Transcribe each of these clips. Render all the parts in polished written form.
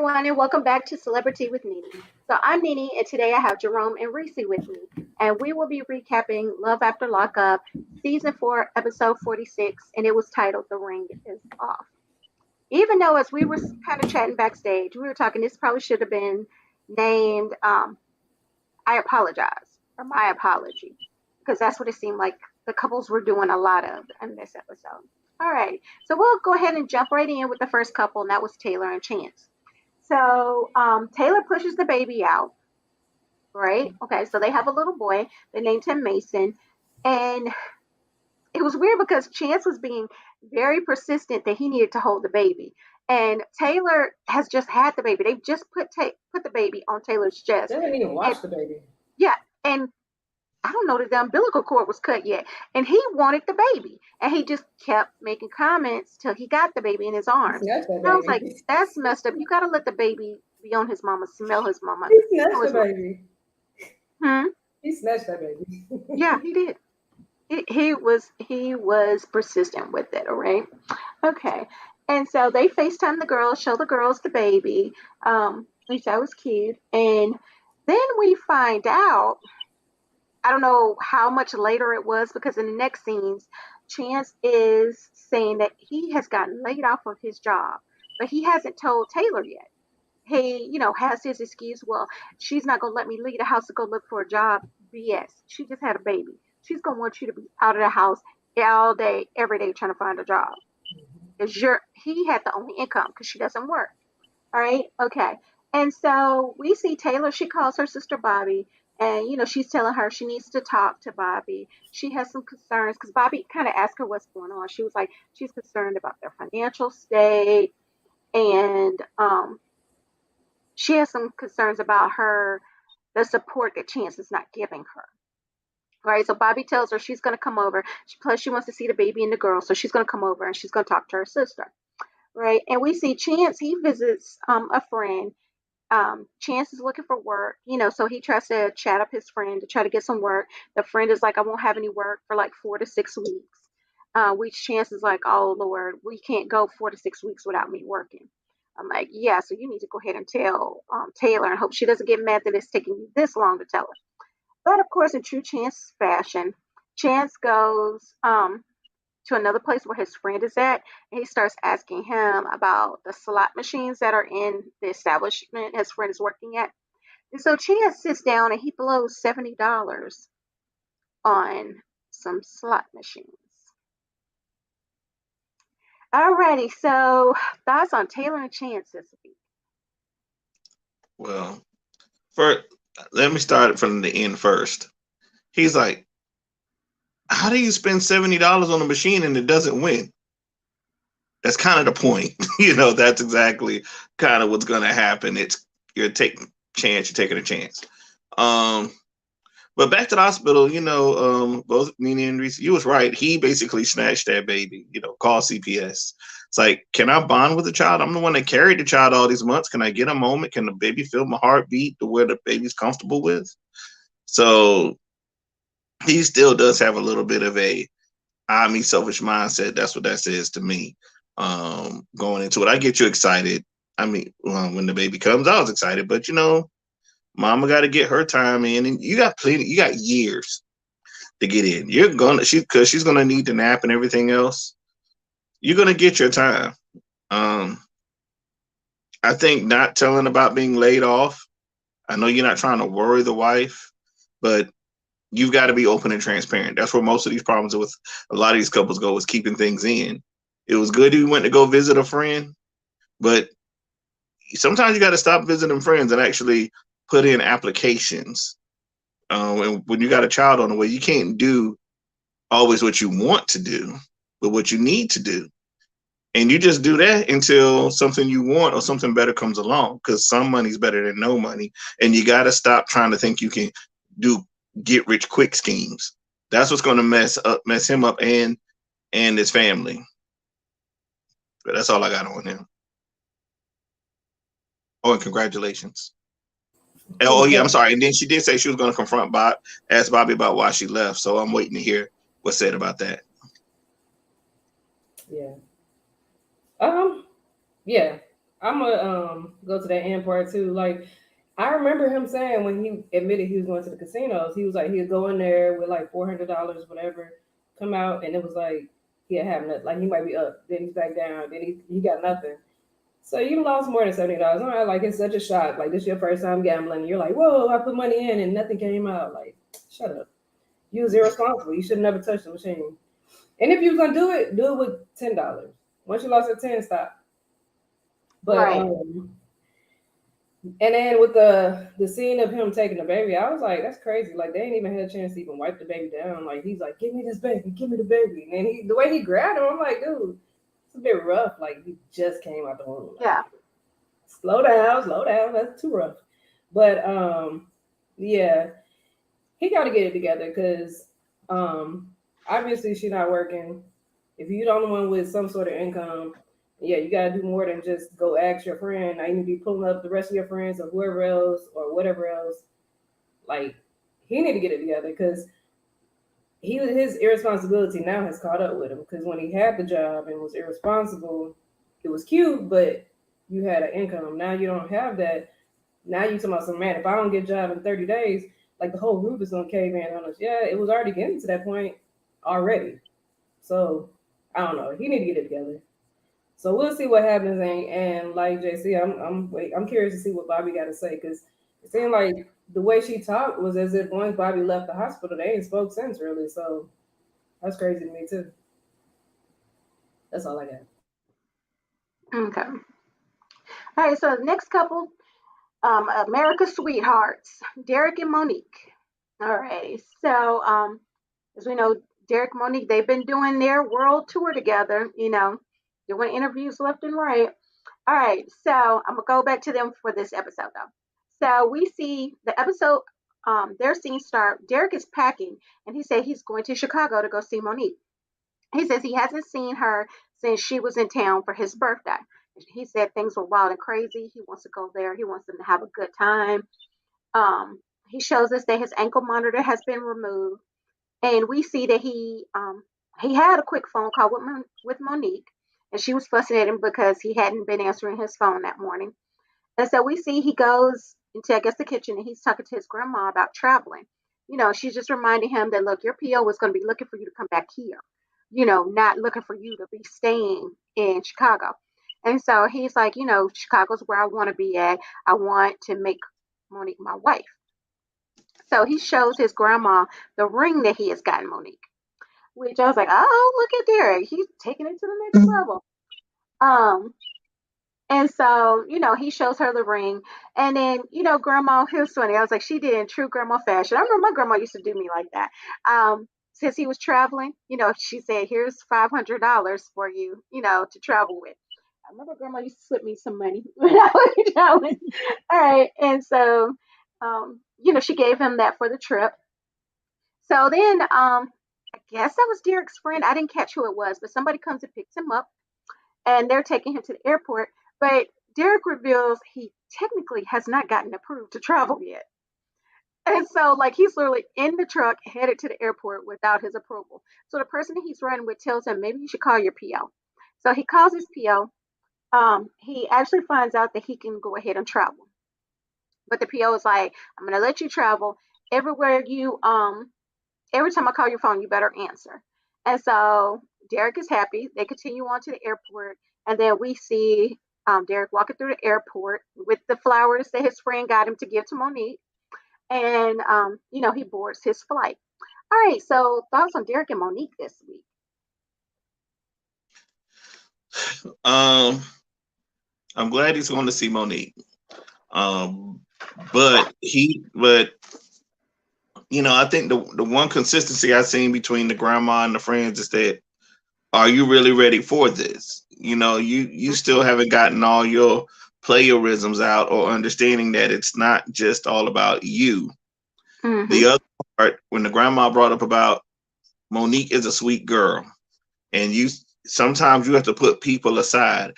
everyone, and welcome back to Celebrity with Nene. So, I'm Nene, and today I have Jerome and Reese with me, and we will be recapping Love After Lockup, Season 4, Episode 46, and it was titled The Ring is Off. Even though, as we were kind of chatting backstage, we were talking, this probably should have been named I Apologize, or My Apology, because that's what it seemed like the couples were doing a lot of in this episode. All right, so we'll go ahead and jump right in with the first couple, and that was Taylor and Chance. So Taylor pushes the baby out, right? Okay, so they have a little boy. They named him Mason. And it was weird because Chance was being very persistent that he needed to hold the baby. And Taylor has just had the baby. They've just put the baby on Taylor's chest. They didn't even And watch the baby. yeah, and I don't know that the umbilical cord was cut yet. And he wanted the baby. And he just kept making comments till he got the baby in his He arms. snatched that And I was like, baby. that's messed up. You got to let the baby be on his mama, smell his mama, He know snatched his the mama. baby. Hmm? He snatched that baby. Yeah, he did. He was persistent with it, all right? Okay. And so they FaceTime the girls, show the girls the baby. Which that was cute. And then we find out, I don't know how much later it was because in the next scenes, Chance is saying that he has gotten laid off of his job, but he hasn't told Taylor yet. He, has his excuse. Well, she's not gonna let me leave the house to go look for a job. BS. She just had a baby. She's gonna want you to be out of the house all day, every day, trying to find a job. Because he had the only income because she doesn't work. All right. Okay. And so we see Taylor, she calls her sister Bobby, and she's telling her she needs to talk to Bobby. She has some concerns because Bobby kind of asked her what's going on. She was like, she's concerned about their financial state, and she has some concerns about the support that Chance is not giving her. Right, so Bobby tells her she's going to come over. Plus, she wants to see the baby and the girl, so she's going to come over and she's going to talk to her sister. Right, and we see Chance. He visits a friend. Chance is looking for work, so he tries to chat up his friend to try to get some work. The friend is like, I won't have any work for like 4 to 6 weeks. Which Chance is like, oh Lord, we can't go 4 to 6 weeks without me working. I'm like, yeah, so you need to go ahead and tell Taylor and hope she doesn't get mad that it's taking you this long to tell her. But of course, in true Chance fashion, Chance goes to another place where his friend is at, and he starts asking him about the slot machines that are in the establishment his friend is working at. And so Chance sits down and he blows $70 on some slot machines. Alrighty, so thoughts on Taylor and Chance this week? Well, first, let me start from the end first. He's like, how do you spend $70 on a machine and it doesn't win? That's kind of the point. That's exactly kind of what's going to happen. You're taking a chance. But back to the hospital, both Nene and Reese, you was right. He basically snatched that baby, call CPS. It's like, can I bond with the child? I'm the one that carried the child all these months. Can I get a moment? Can the baby feel my heartbeat to where the baby's comfortable with? So he still does have a little bit of a me selfish mindset. That's what that says to me. Going into it, I get you excited. I mean, when the baby comes, I was excited, but mama got to get her time in, and you got years to get in. Because she's gonna need the nap and everything else. You're gonna get your time. I think not telling about being laid off. I know you're not trying to worry the wife, but you've got to be open and transparent. That's where most of these problems with a lot of these couples go, is keeping things in. It was good you went to go visit a friend, but sometimes you got to stop visiting friends and actually put in applications. And when you got a child on the way, you can't do always what you want to do, but what you need to do. And you just do that until something you want or something better comes along, because some money's better than no money. And you got to stop trying to think you can do get rich quick schemes. That's what's going to mess him up and his family. But that's all I got on him. Oh, and congratulations. Oh yeah, I'm sorry. And then she did say she was going to ask Bobby about why she left. So I'm waiting to hear what's said about that. Yeah. Yeah. I'm gonna go to that end part too. Like, I remember him saying when he admitted he was going to the casinos, he was like he'd go in there with like $400, whatever, come out, and it was like he had have nothing. Like he might be up, then he's back down, then he got nothing. So you lost more than $70. All right, like it's such a shock. Like this your first time gambling. You're like, whoa, I put money in and nothing came out. Like, shut up. You was irresponsible. You should never touch the machine. And if you was gonna do it with $10. Once you lost at 10, stop. But Right. and then with the scene of him taking the baby, I was like, that's crazy. Like they ain't even had a chance to even wipe the baby down. Like he's like, give me this baby, give me the baby. And then the way he grabbed him, I'm like, dude, it's a bit rough. Like he just came out the womb. Like, Yeah. slow down. That's too rough. But yeah, he got to get it together because obviously she's not working. If you're the only one with some sort of income, yeah, you gotta do more than just go ask your friend. I need to be pulling up the rest of your friends or whoever else or whatever else. Like he need to get it together because his irresponsibility now has caught up with him. Because when he had the job and was irresponsible, it was cute, but you had an income. Now you don't have that. Now you talking about some man. If I don't get a job in 30 days, like the whole roof is gonna cave in on us. Yeah, it was already getting to that point already. So I don't know. He need to get it together. So we'll see what happens. And like JC, I'm curious to see what Bobby got to say because it seemed like the way she talked was as if once Bobby left the hospital, they ain't spoke since really. So that's crazy to me too. That's all I got. Okay. All right. So the next couple, America's Sweethearts, Derek and Monique. All right. So as we know, Derek and Monique, they've been doing their world tour together. Doing interviews left and right. All right. So I'm gonna go back to them for this episode though. So we see the episode. Their scene start. Derek is packing, and he said he's going to Chicago to go see Monique. He says he hasn't seen her since she was in town for his birthday. He said things were wild and crazy. He wants to go there. He wants them to have a good time. He shows us that his ankle monitor has been removed, and we see that he had a quick phone call with Monique, and she was fussing at him because he hadn't been answering his phone that morning. And so we see he goes into, I guess, the kitchen and he's talking to his grandma about traveling. She's just reminding him that, look, your PO was going to be looking for you to come back here, not looking for you to be staying in Chicago. And so he's like, Chicago's where I want to be at. I want to make Monique my wife. So he shows his grandma the ring that he has gotten Monique, which I was like, oh, look at Derek. He's taking it to the next level. Um, And so, he shows her the ring. And then, grandma, here's funny. I was like, she did in true grandma fashion. I remember my grandma used to do me like that. Since he was traveling, she said, here's $500 for you, to travel with. I remember grandma used to slip me some money when I was traveling. All right. And so, she gave him that for the trip. So then, I guess that was Derek's friend. I didn't catch who it was, but somebody comes and picks him up and they're taking him to the airport. But Derek reveals he technically has not gotten approved to travel yet. And so, like, he's literally in the truck headed to the airport without his approval. So the person that he's riding with tells him, maybe you should call your PO. So he calls his PO. He actually finds out that he can go ahead and travel. But the PO is like, I'm going to let you travel everywhere every time I call your phone, you better answer. And so Derek is happy. They continue on to the airport. And then we see Derek walking through the airport with the flowers that his friend got him to give to Monique. And, he boards his flight. All right. So thoughts on Derek and Monique this week? Um, I'm glad he's going to see Monique. But I think the one consistency I've seen between the grandma and the friends is that, are you really ready for this? You still haven't gotten all your playerisms out or understanding that it's not just all about you. Mm-hmm. The other part, when the grandma brought up about Monique is a sweet girl, and sometimes you have to put people aside.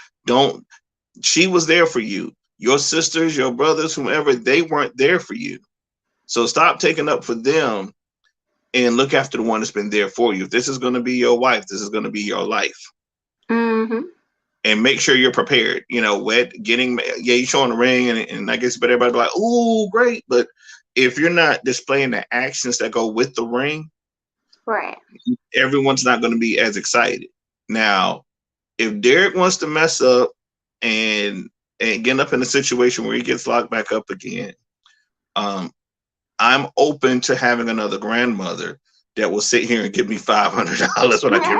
She was there for you. Your sisters, your brothers, whomever, they weren't there for you. So stop taking up for them and look after the one that's been there for you. If this is going to be your wife, this is going to be your life. Mm-hmm. and make sure you're prepared. You know, you showing the ring, and I guess but everybody be like, "Ooh, great!" But if you're not displaying the actions that go with the ring, right, everyone's not going to be as excited. Now, if Derek wants to mess up and get up in a situation where he gets locked back up again, I'm open to having another grandmother that will sit here and give me $500 when I get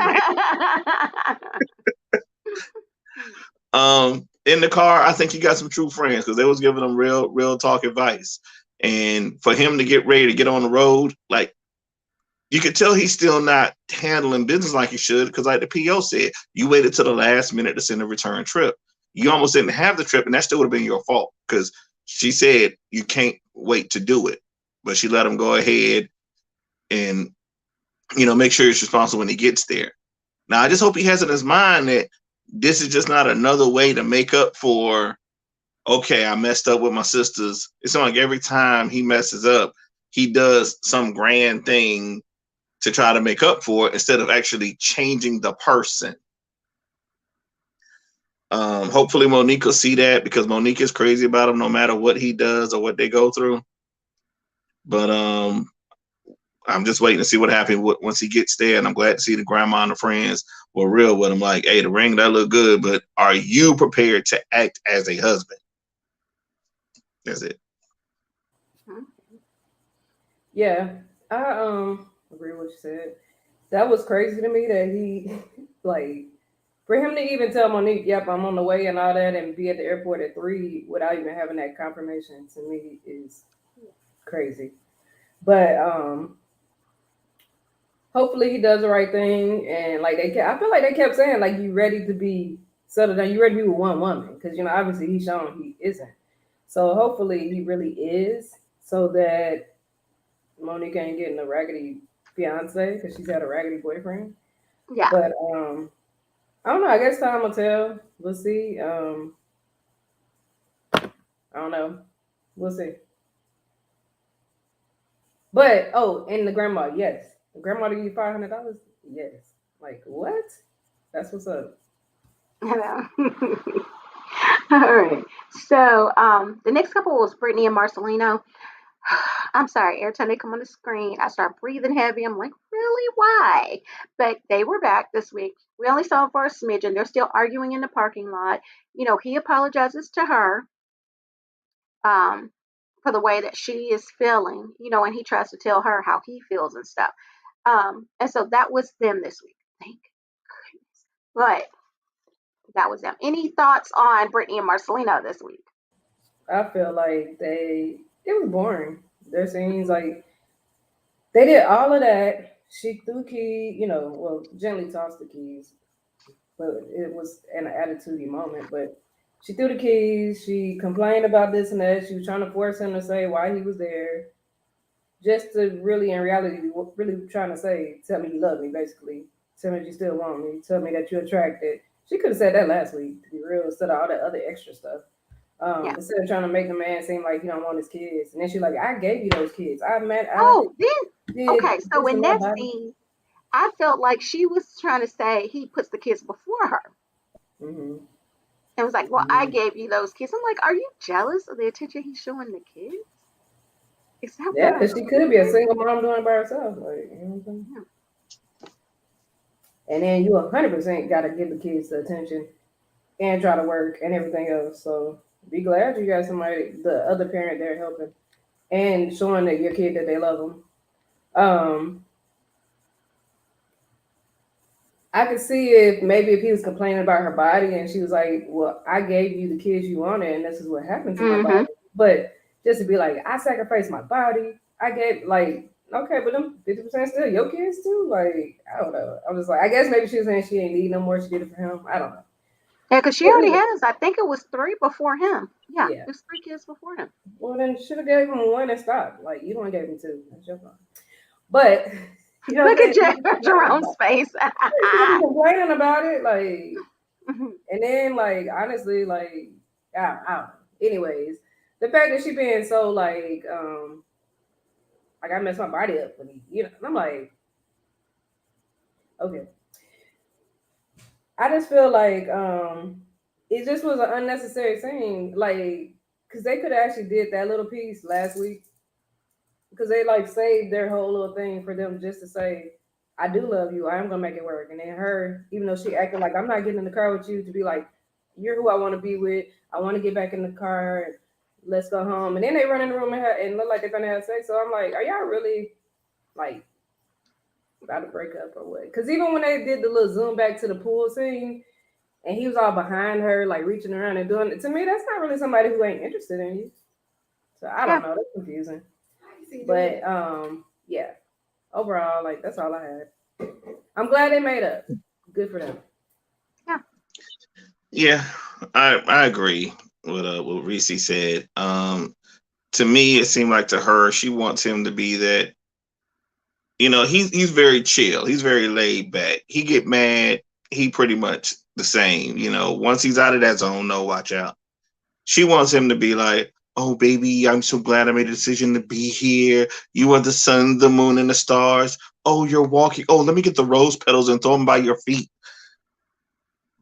ready. In the car, I think he got some true friends because they was giving him real talk advice. And for him to get ready to get on the road, like you could tell he's still not handling business like he should because, like the PO said, you waited till the last minute to send a return trip. You almost didn't have the trip, and that still would have been your fault because she said you can't wait to do it, but she let him go ahead and make sure he's responsible when he gets there. Now, I just hope he has in his mind that this is just not another way to make up for, okay, I messed up with my sisters. It's like every time he messes up, he does some grand thing to try to make up for it instead of actually changing the person. Hopefully Monique will see that because Monique is crazy about him no matter what he does or what they go through. But I'm just waiting to see what happens once he gets there, and I'm glad to see the grandma and the friends were real with him. Like, hey, the ring that look good, but are you prepared to act as a husband? That's it. Yeah, I agree with what you said. That was crazy to me that he like for him to even tell Monique, "Yep, I'm on the way" and all that, and be at the airport at 3 without even having that confirmation to me is crazy. But hopefully he does the right thing, and like I feel like they kept saying like you ready to be settled down, you ready to be with one woman because obviously he's shown he isn't. So hopefully he really is, so that Monique ain't getting a raggedy fiance because she's had a raggedy boyfriend. yeah. But I don't know. I guess time will tell. We'll see. I don't know. We'll see. But and the grandma, yes, the grandma to give you $500, yes. Like what? That's what's up. All right. So the next couple was Brittany and Marcelino. I'm sorry, every time they come on the screen, I start breathing heavy. I'm like, really? Why? But they were back this week. We only saw them for a smidgen. They're still arguing in the parking lot. He apologizes to her for the way that she is feeling, and he tries to tell her how he feels and stuff. And so that was them this week. Thank goodness. But that was them. Any thoughts on Brittany and Marcelino this week? I feel like it was boring. Their scenes, like they did all of that. She threw key, gently tossed the keys, but it was an attitude moment. But she threw the keys. She complained about this and that. She was trying to force him to say why he was there, just to really, in reality, really trying to say, "Tell me you love me," basically. Tell me that you still want me. Tell me that you're attracted. She could have said that last week, to be real, instead of all that other extra stuff. Yeah. Instead of trying to make the man seem like he don't want his kids, and then she's like, "I gave you those kids. I Okay. So in that scene, I felt like she was trying to say he puts the kids before her. Mm-hmm. And was like, well, I gave you those kids. I'm like, are you jealous of the attention he's showing the kids? Is that Yeah, because she could be a single mom doing it by herself. Like, you know what I'm saying? Yeah. And then you 100% got to give the kids the attention and try to work and everything else. So be glad you got somebody, the other parent there helping and showing that your kid that they love them. I could see if he was complaining about her body and she was like, "Well, I gave you the kids you wanted, and this is what happened to my body." But just to be like, "I sacrificed my body. I gave okay, but them 50% still your kids too." Like, I don't know. I was like, I guess maybe she was saying she ain't need no more. She did it for him. I don't know. Yeah, because she already had us. I think it was 3 before him. Yeah, it was 3 kids before him. Well, then should have gave him 1 and stopped. Like, you don't gave him 2. That's your fault. But look at Jerome's face. Complaining about it, like, and then honestly, I don't know. Anyways, the fact that she being so like I messed my body up for me, and I'm like, okay. I just feel like it just was an unnecessary scene. Like, because they could have actually did that little piece last week. Because they like saved their whole little thing for them just to say, "I do love you. I am gonna make it work." And then her, even though she acted like I'm not getting in the car with you, to be like, "You're who I want to be with. I want to get back in the car. And let's go home." And then they run in the room and look like they're gonna have sex. So I'm like, are y'all really like about to break up or what? Because even when they did the little zoom back to the pool scene, and he was all behind her, like reaching around and doing it, to me, that's not really somebody who ain't interested in you. So I Yeah. don't know. That's confusing. But yeah. Overall, like that's all I had. I'm glad they made up. Good for them. Yeah. Yeah, I agree with what Reese said. To me, it seemed like to her, she wants him to be that. He's very chill. He's very laid back. He get mad. He pretty much the same. Once he's out of that zone, no, watch out. She wants him to be like, "Oh, baby, I'm so glad I made a decision to be here. You are the sun, the moon, and the stars. Oh, you're walking. Oh, let me get the rose petals and throw them by your feet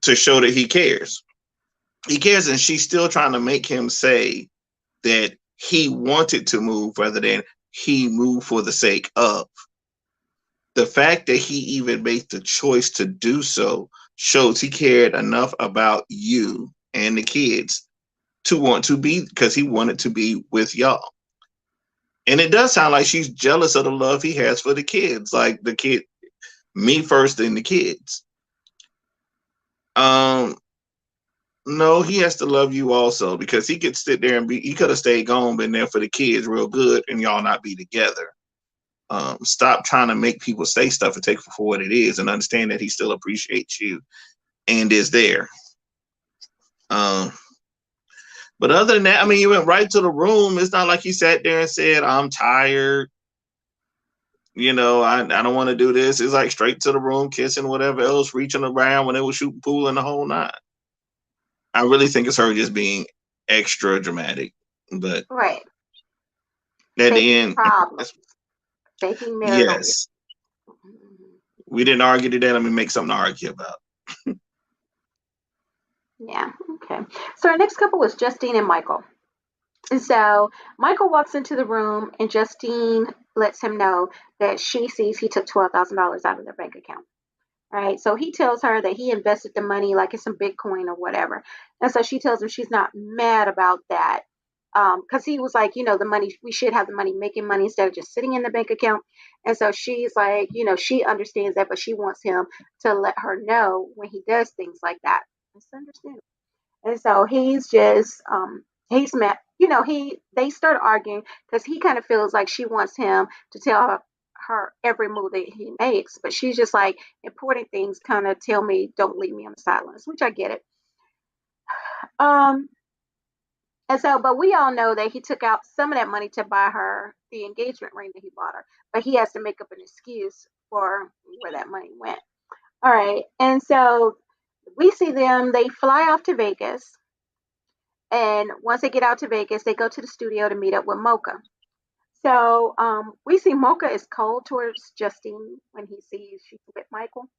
to show that he cares. He cares, and she's still trying to make him say that he wanted to move rather than he moved for the sake of. The fact that he even made the choice to do so shows he cared enough about you and the kids to want to be, because he wanted to be with y'all. And it does sound like she's jealous of the love he has for the kids, like the kid, me first and the kids. No, he has to love you also, because he could sit there and he could have stayed gone, been there for the kids real good, and y'all not be together. Stop trying to make people say stuff and take it for what it is, and understand that he still appreciates you and is there. But other than that, I mean, you went right to the room. It's not like he sat there and said, "I'm tired. I don't want to do this." It's like straight to the room, kissing, whatever else, reaching around when they were shooting pool and the whole nine. I really think it's her just being extra dramatic. But Right. at the Faking end, problems. Faking marital. yes, we didn't argue today. Let me make something to argue about. Yeah. Okay. So our next couple was Justine and Michael. And so Michael walks into the room, and Justine lets him know that she sees he took $12,000 out of their bank account. Right. So he tells her that he invested the money like in some Bitcoin or whatever. And so she tells him she's not mad about that. Because he was like, the money, we should have the money making money instead of just sitting in the bank account. And so she's like, she understands that, but she wants him to let her know when he does things like that. It's understandable. And so he's just he's met, they start arguing because he kind of feels like she wants him to tell her every move that he makes, but she's just like, important things kind of tell me, don't leave me on the sidelines, which I get it. um and so, but we all know that he took out some of that money to buy her the engagement ring that he bought her, but he has to make up an excuse for where that money went. All right. And so we see them, they fly off to Vegas. And once they get out to Vegas, they go to the studio to meet up with Mocha. So we see Mocha is cold towards Justine when he sees she's with Michael.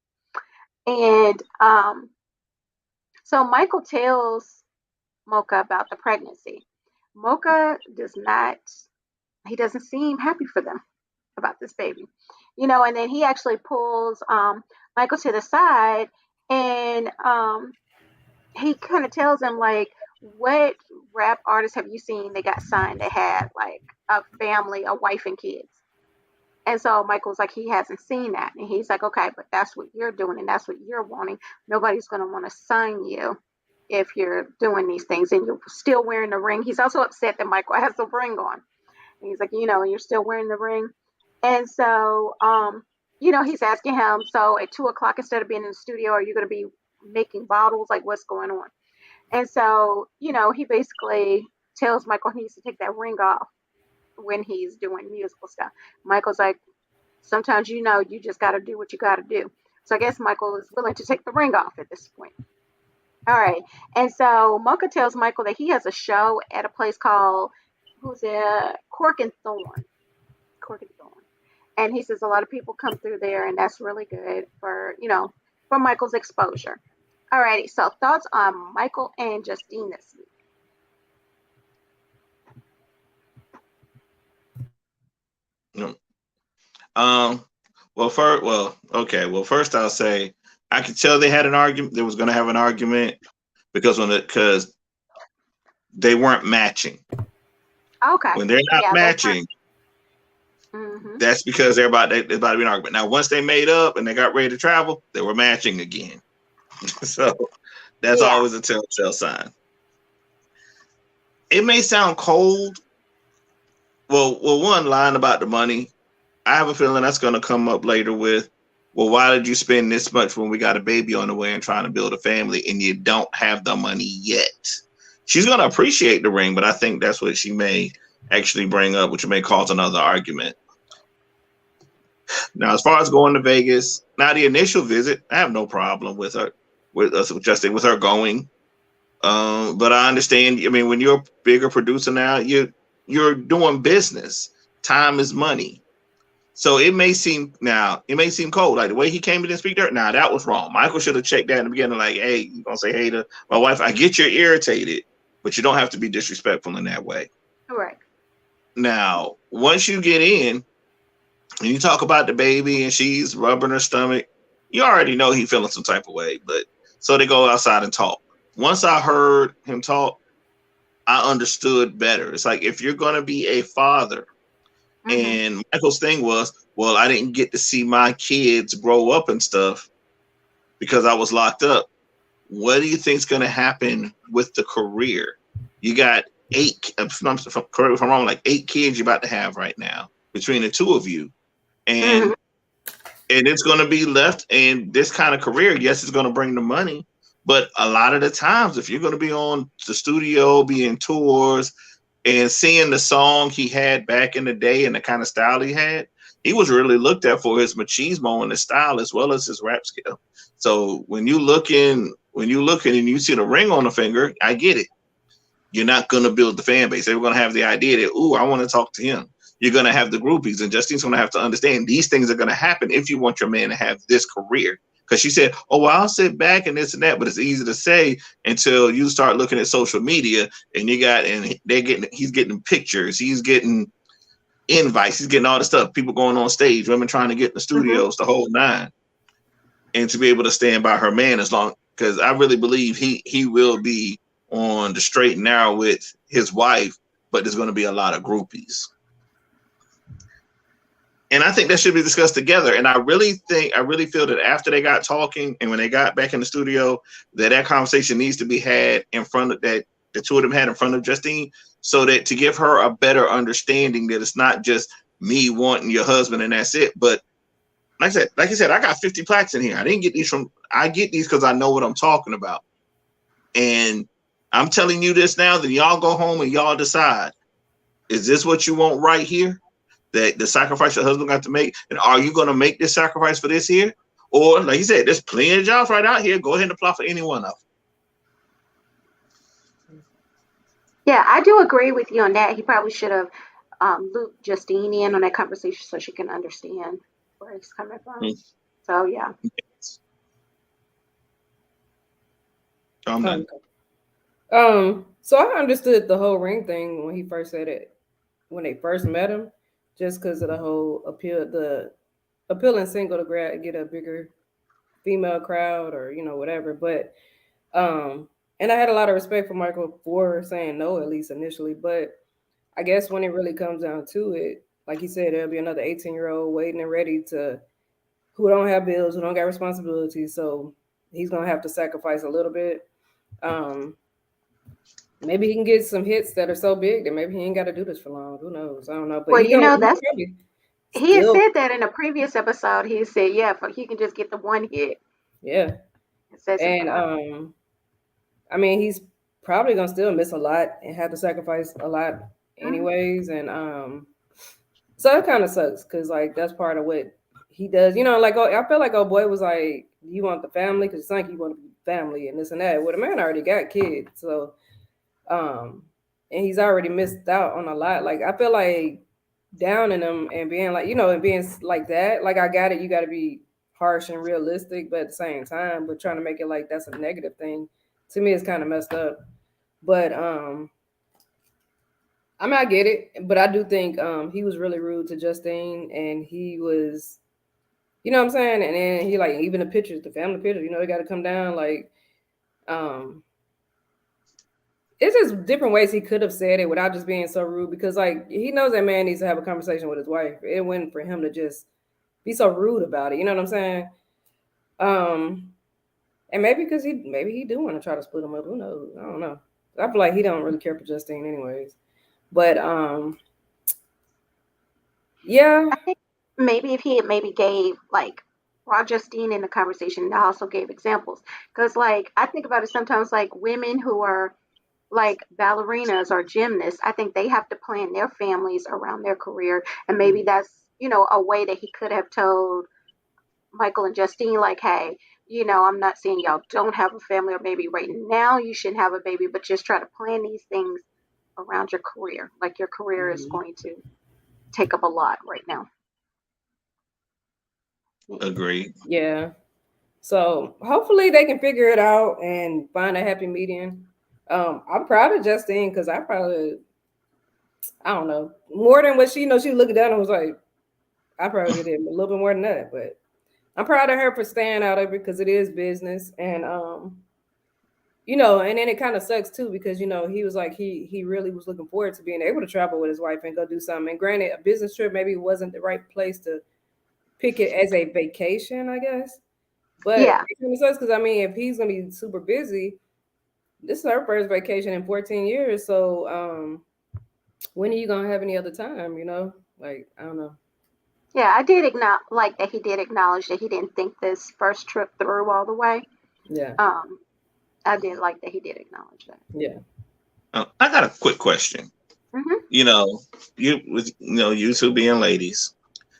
And so Michael tells Mocha about the pregnancy. Mocha he doesn't seem happy for them about this baby. And then he actually pulls Michael to the side, and he kind of tells him, like, what rap artists have you seen that got signed that had like a family, a wife and kids? And so Michael's like, he hasn't seen that. And he's like, okay, but that's what you're doing and that's what you're wanting. Nobody's going to want to sign you if you're doing these things and you're still wearing the ring. He's also upset that Michael has the ring on. And he's like, and you're still wearing the ring. And so, he's asking him, so at 2 o'clock, instead of being in the studio, are you going to be making bottles? Like, what's going on? And so, he basically tells Michael he needs to take that ring off when he's doing musical stuff. Michael's like, sometimes, you just got to do what you got to do. So I guess Michael is willing to take the ring off at this point. All right. And so Mocha tells Michael that he has a show at a place called, Cork and Thorn. Cork and Thorn. And he says a lot of people come through there, and that's really good for, for Michael's exposure. Alrighty, so thoughts on Michael and Justine this week. No. Well, first I'll say I could tell they had an argument. They was going to have an argument because they weren't matching. Okay. When they're not Yeah, matching, that's because they're about to be an argument. Now, once they made up and they got ready to travel, they were matching again. So that's always a telltale sign. It may sound cold. Well, one line about the money. I have a feeling that's going to come up later with, well, why did you spend this much when we got a baby on the way and trying to build a family and you don't have the money yet? She's going to appreciate the ring, but I think that's what she may actually bring up, which may cause another argument. Now, as far as going to Vegas, now the initial visit, I have no problem with her, with her going. But I understand. I mean, when you're a bigger producer now, you're doing business. Time is money. So it may seem cold. Like the way he came in and speak there, now that was wrong. Michael should have checked that in the beginning. Like, hey, you gonna say hey to my wife? I get you're irritated, but you don't have to be disrespectful in that way. Right. Now, once you get in and you talk about the baby and she's rubbing her stomach, you already know he's feeling some type of way. But so they go outside and talk. Once I heard him talk, I understood better. It's like if you're gonna be a father. And Michael's thing was, well, I didn't get to see my kids grow up and stuff because I was locked up. What do you think is going to happen with the career? You got 8, correct me if I'm wrong, like 8 kids you're about to have right now between the two of you. And it's going to be left. And this kind of career, yes, it's going to bring the money. But a lot of the times, if you're going to be on the studio, be in tours, and seeing the song he had back in the day and the kind of style he had, he was really looked at for his machismo and his style as well as his rap skill. So when you looking and you see the ring on the finger, I get it. You're not going to build the fan base. They're going to have the idea that, ooh, I want to talk to him. You're going to have the groupies, and Justine's going to have to understand these things are going to happen if you want your man to have this career. Because she said, oh, well, I'll sit back and this and that, but it's easy to say until you start looking at social media and he's getting pictures, he's getting invites, he's getting all the stuff, people going on stage, women trying to get in the studios, the whole nine. And to be able to stand by her man because I really believe he will be on the straight and narrow with his wife, but there's going to be a lot of groupies. And I think that should be discussed together. And I really feel that after they got talking and when they got back in the studio, that conversation needs to be had in front of that the two of them had in front of Justine, so that to give her a better understanding that it's not just me wanting your husband and that's it. But like I said, I got 50 plaques in here. I didn't get these I get these because I know what I'm talking about. And I'm telling you this now, then y'all go home and y'all decide, is this what you want right here? That the sacrifice your husband got to make, and are you going to make this sacrifice for this here? Or like you said, there's plenty of jobs right out here. Go ahead and apply for any one of them. Yeah, I do agree with you on that. He probably should have looped Justine in on that conversation so she can understand where he's coming from. So yeah. So I understood the whole ring thing when he first said it, when they first met him, just because of the whole appealing single to get a bigger female crowd or whatever. But and I had a lot of respect for Michael for saying no, at least initially. But I guess when it really comes down to it, like he said, there'll be another 18-year-old waiting and ready who don't have bills, who don't got responsibilities. So he's gonna have to sacrifice a little bit. Maybe he can get some hits that are so big that maybe he ain't got to do this for long. Who knows? I don't know. But well, he had said that in a previous episode. He said, yeah, he can just get the one hit. Yeah. And I mean, he's probably gonna still miss a lot and have to sacrifice a lot anyways. And so it kind of sucks because like that's part of what he does. Like I feel like boy was like, you want the family because it's like you want to be family and this and that. Well, the man already got kids, so and he's already missed out on a lot. Like I feel like downing him and being like, and being like that, like I got it, you got to be harsh and realistic, but at the same time, but trying to make it like that's a negative thing, to me, it's kind of messed up. But I mean, I get it, but I do think he was really rude to Justine, and he was, you know what I'm saying? And then he like even the pictures, the family pictures, you know, they got to come down like, it's just different ways he could have said it without just being so rude, because like he knows that man needs to have a conversation with his wife. It wasn't for him to just be so rude about it. You know what I'm saying? And maybe because he do want to try to split them up. Who knows? I don't know. I feel like he don't really care for Justine anyways. But yeah. I think maybe if he had maybe gave like Rod Justine in the conversation and also gave examples. Because like I think about it sometimes like women who are like ballerinas or gymnasts, I think they have to plan their families around their career. And maybe that's, a way that he could have told Michael and Justine, like, hey, I'm not saying y'all don't have a family or maybe right now you shouldn't have a baby, but just try to plan these things around your career. Like your career is going to take up a lot right now. Agreed. Yeah. So hopefully they can figure it out and find a happy median. I'm proud of Justine because I don't know, more than what she she looked down and was like, I probably did a little bit more than that, but I'm proud of her for staying out of it because it is business. And and then it kind of sucks too because he was like he really was looking forward to being able to travel with his wife and go do something. And granted, a business trip maybe wasn't the right place to pick it as a vacation, I guess. But yeah, it kind of sucks because I mean, if he's gonna be super busy, this is her first vacation in 14 years. So when are you gonna have any other time? Like I don't know. Yeah, I did like that he did acknowledge that he didn't think this first trip through all the way. Yeah. I did like that he did acknowledge that. Yeah. I got a quick question. Mm-hmm. You two being ladies,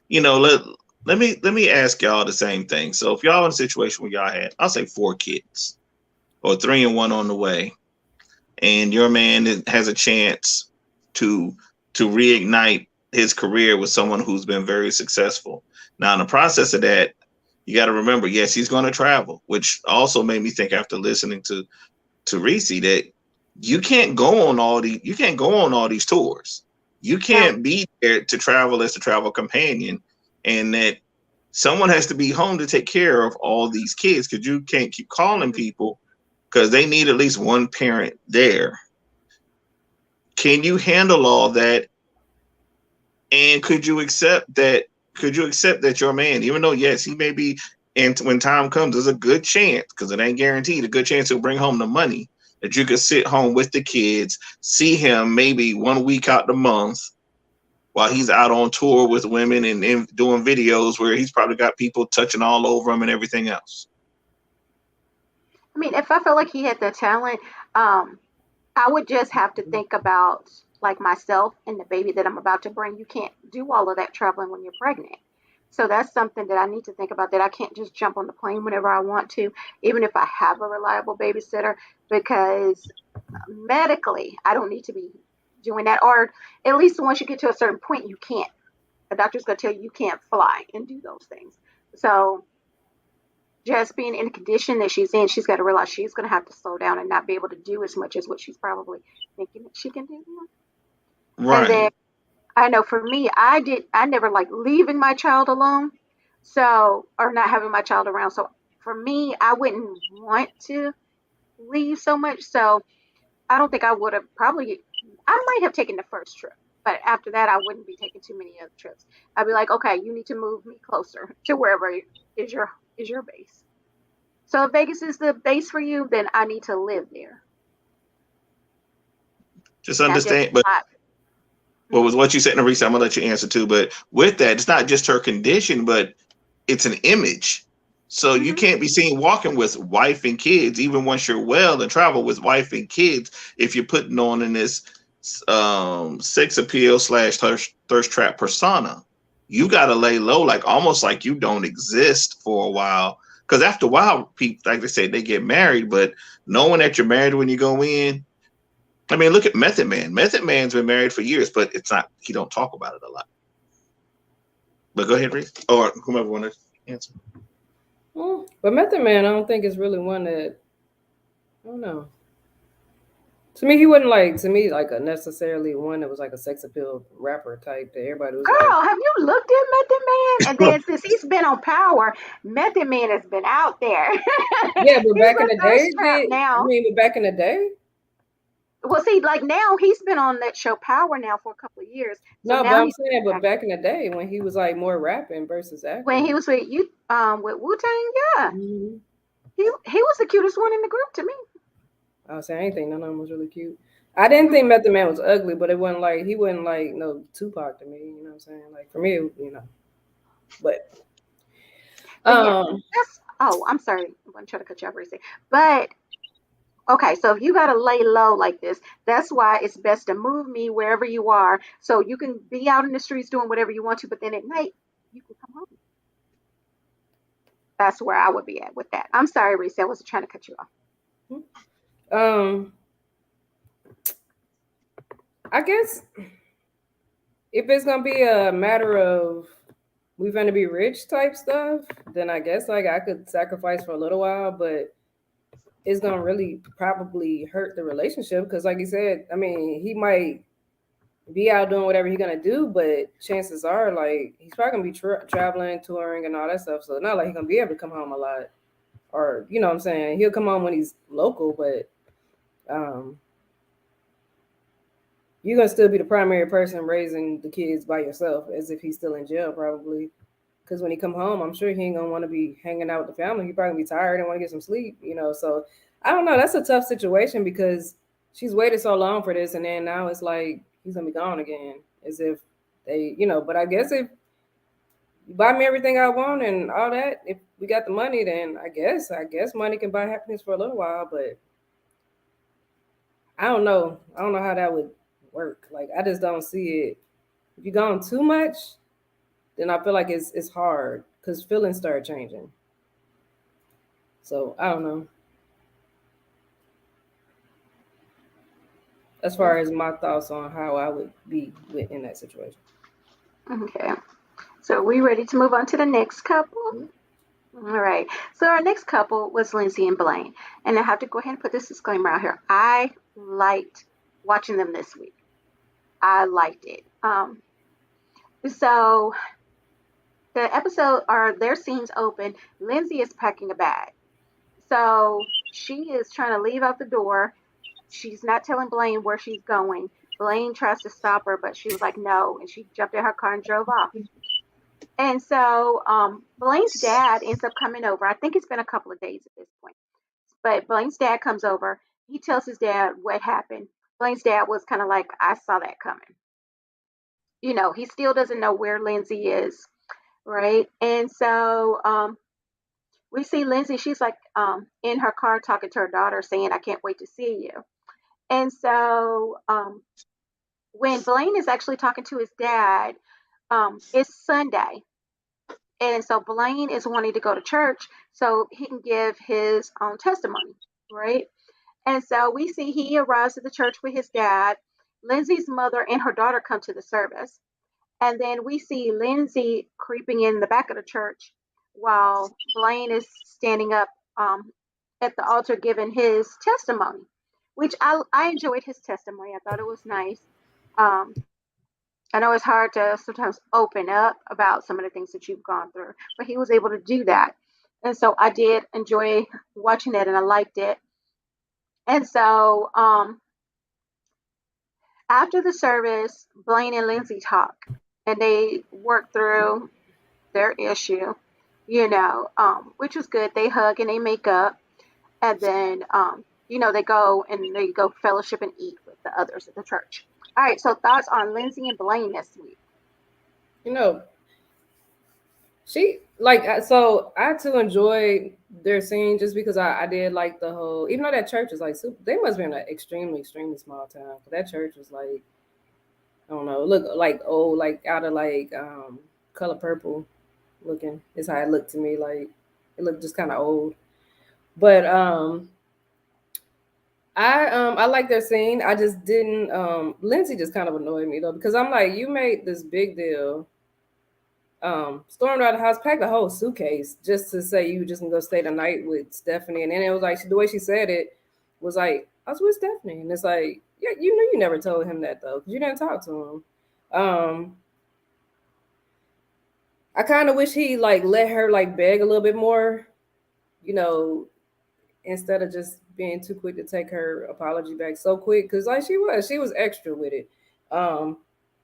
let me ask y'all the same thing. So if y'all in a situation where y'all had, I'll say 4 kids, or 3 and 1 on the way, and your man has a chance to reignite his career with someone who's been very successful. Now, in the process of that, you got to remember, yes, he's going to travel, which also made me think after listening to Reese that you can't go on all these tours. You can't be there to travel as a travel companion, and that someone has to be home to take care of all these kids because you can't keep calling people because they need at least one parent there. Can you handle all that? And could you accept that your man, even though yes, he may be, and when time comes, there's a good chance, because it ain't guaranteed, a good chance he'll bring home the money, that you could sit home with the kids, see him maybe 1 week out the month while he's out on tour with women and doing videos where he's probably got people touching all over him and everything else. I mean, if I felt like he had the talent, I would just have to think about like myself and the baby that I'm about to bring. You can't do all of that traveling when you're pregnant. So that's something that I need to think about, that I can't just jump on the plane whenever I want to, even if I have a reliable babysitter, because medically I don't need to be doing that. Or at least once you get to a certain point, you can't. The doctor's going to tell you can't fly and do those things. So just being in the condition that she's in, she's got to realize she's going to have to slow down and not be able to do as much as what she's probably thinking that she can do. Right. And then I know for me, I never like leaving my child alone. So, or not having my child around. So for me, I wouldn't want to leave so much. So I don't think I would have I might have taken the first trip, but after that, I wouldn't be taking too many other trips. I'd be like, okay, you need to move me closer to wherever is your base. So if Vegas is the base for you, then I need to live there. Just understand, but what was what you said, Narisa, I'm gonna let you answer too. But with that, it's not just her condition, but it's an image. So you can't be seen walking with wife and kids, even once you're well, and travel with wife and kids if you're putting on in this sex appeal / thirst trap persona. You gotta lay low, like almost like you don't exist for a while. Because after a while, people, like they say, they get married, but knowing that you're married when you go in. I mean, look at Method Man. Method Man's been married for years, but he don't talk about it a lot. But go ahead, Reese, or whomever wants to answer. But Method Man, I don't think is really one that I don't know. To me, he wasn't like like a necessarily one that was like a sex appeal rapper type that everybody was like, Girl, have you looked at Method Man? And then since he's been on Power, Method Man has been out there. yeah. But He's back in a the thirst day, trap now. but back in the day, Well, see, like now he's been on that show Power now for a couple of years. So no. But now I'm he's saying, but back. back in the day when he was like more rapping versus When he acting. was with you, with Wu Tang, yeah, Mm-hmm. he was the cutest one in the group to me. I was saying anything. None of them was really cute. I didn't think Method Man was ugly, but it wasn't like he wasn't like no Tupac to me. You know what I'm saying? Like for me, But But yeah, um, that's. Oh, I'm sorry. I'm gonna try to cut you off, Reese. But okay, so if you gotta lay low like this, that's why it's best to move me wherever you are, so you can be out in the streets doing whatever you want to. But then at night, you can come home. That's where I would be at with that. I'm sorry, Reese. I wasn't trying to cut you off. um, I guess if it's gonna be a matter of we gonna be rich type stuff, then I guess like I could sacrifice for a little while, but it's gonna really probably hurt the relationship because, like you said, I mean, he might be out doing whatever he's gonna do, but chances are, like, he's probably gonna be traveling, touring, and all that stuff. So not like he's gonna be able to come home a lot, or you know what I'm saying. He'll come home when he's local, but um, you're gonna still be the primary person raising the kids by yourself, as if he's still in jail, probably. Because when he come home, I'm sure he ain't gonna want to be hanging out with the family. He probably gonna be tired and want to get some sleep. So I don't know. That's a tough situation because she's waited so long for this, and then now it's like he's gonna be gone again, as if they. But I guess if you buy me everything I want and all that, if we got the money, then I guess money can buy happiness for a little while. But I don't know. I don't know how that would work. Like I just don't see it. If you're gone too much, then I feel like it's hard because feelings start changing. So I don't know. As far as my thoughts on how I would be in that situation. Okay. So are we ready to move on to the next couple? All right. So our next couple was Lindsay and Blaine. And I have to go ahead and put this disclaimer out here. I liked watching them this week. I liked it. So the episode or their scenes open, Lindsay is packing a bag. So she is trying to leave out the door. She's not telling Blaine where she's going. Blaine tries to stop her, but she was like, no. And she jumped in her car and drove off. And so Blaine's dad ends up coming over. I think it's been a couple of days at this point. But Blaine's dad comes over. He tells his dad what happened. Blaine's dad was kind of like, I saw that coming. He still doesn't know where Lindsay is, right? And so we see Lindsay, she's like in her car talking to her daughter, saying, I can't wait to see you. And so when Blaine is actually talking to his dad, it's Sunday. And so Blaine is wanting to go to church so he can give his own testimony, right? And so we see he arrives at the church with his dad. Lindsay's mother and her daughter come to the service. And then we see Lindsay creeping in the back of the church while Blaine is standing up at the altar giving his testimony, which I enjoyed his testimony. I thought it was nice. Um, I know it's hard to sometimes open up about some of the things that you've gone through, but he was able to do that. And so I did enjoy watching it and I liked it. And so after the service, Blaine and Lindsay talk and they work through their issue, which was good. They hug and they make up. And then, they go fellowship and eat with the others at the church. All right. So thoughts on Lindsay and Blaine this week? You know, she like so I too enjoyed their scene just because I did like the whole even though that church is like super, they must be in an extremely extremely small town. But that church was like I don't know, look like old, like out of like Color Purple looking is how it looked to me. Like it looked just kind of old. But I like their scene. I just didn't Lindsay just kind of annoyed me though because I'm like you made this big deal Stormed out of the house, packed a whole suitcase just to say you just gonna go stay the night with Stephanie. And then it was like the way she said it was like, I was with Stephanie, and it's like, yeah, you knew you never told him that though, because you didn't talk to him. I kind of wish he like let her like beg a little bit more, you know, instead of just being too quick to take her apology back so quick, because like she was extra with it.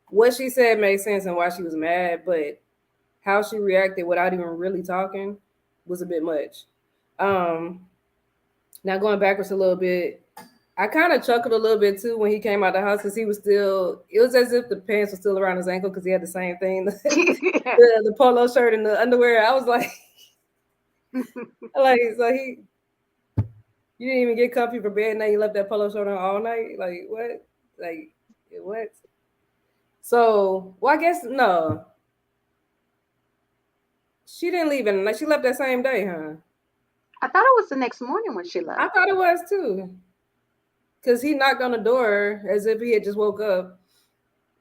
What she said made sense and why she was mad, but how she reacted without even really talking was a bit much. Now going backwards a little bit, I kind of chuckled a little bit too when he came out the house, because he was still, it was as if the pants were still around his ankle because he had the same thing, the polo shirt and the underwear. I was like, so you didn't even get comfy for bed, now you left that polo shirt on all night? Like, what? Like, what? So, well, I guess, no. She didn't leave it. Like, she left that same day, huh? I thought it was the next morning when she left. I thought it was too. Because he knocked on the door as if he had just woke up.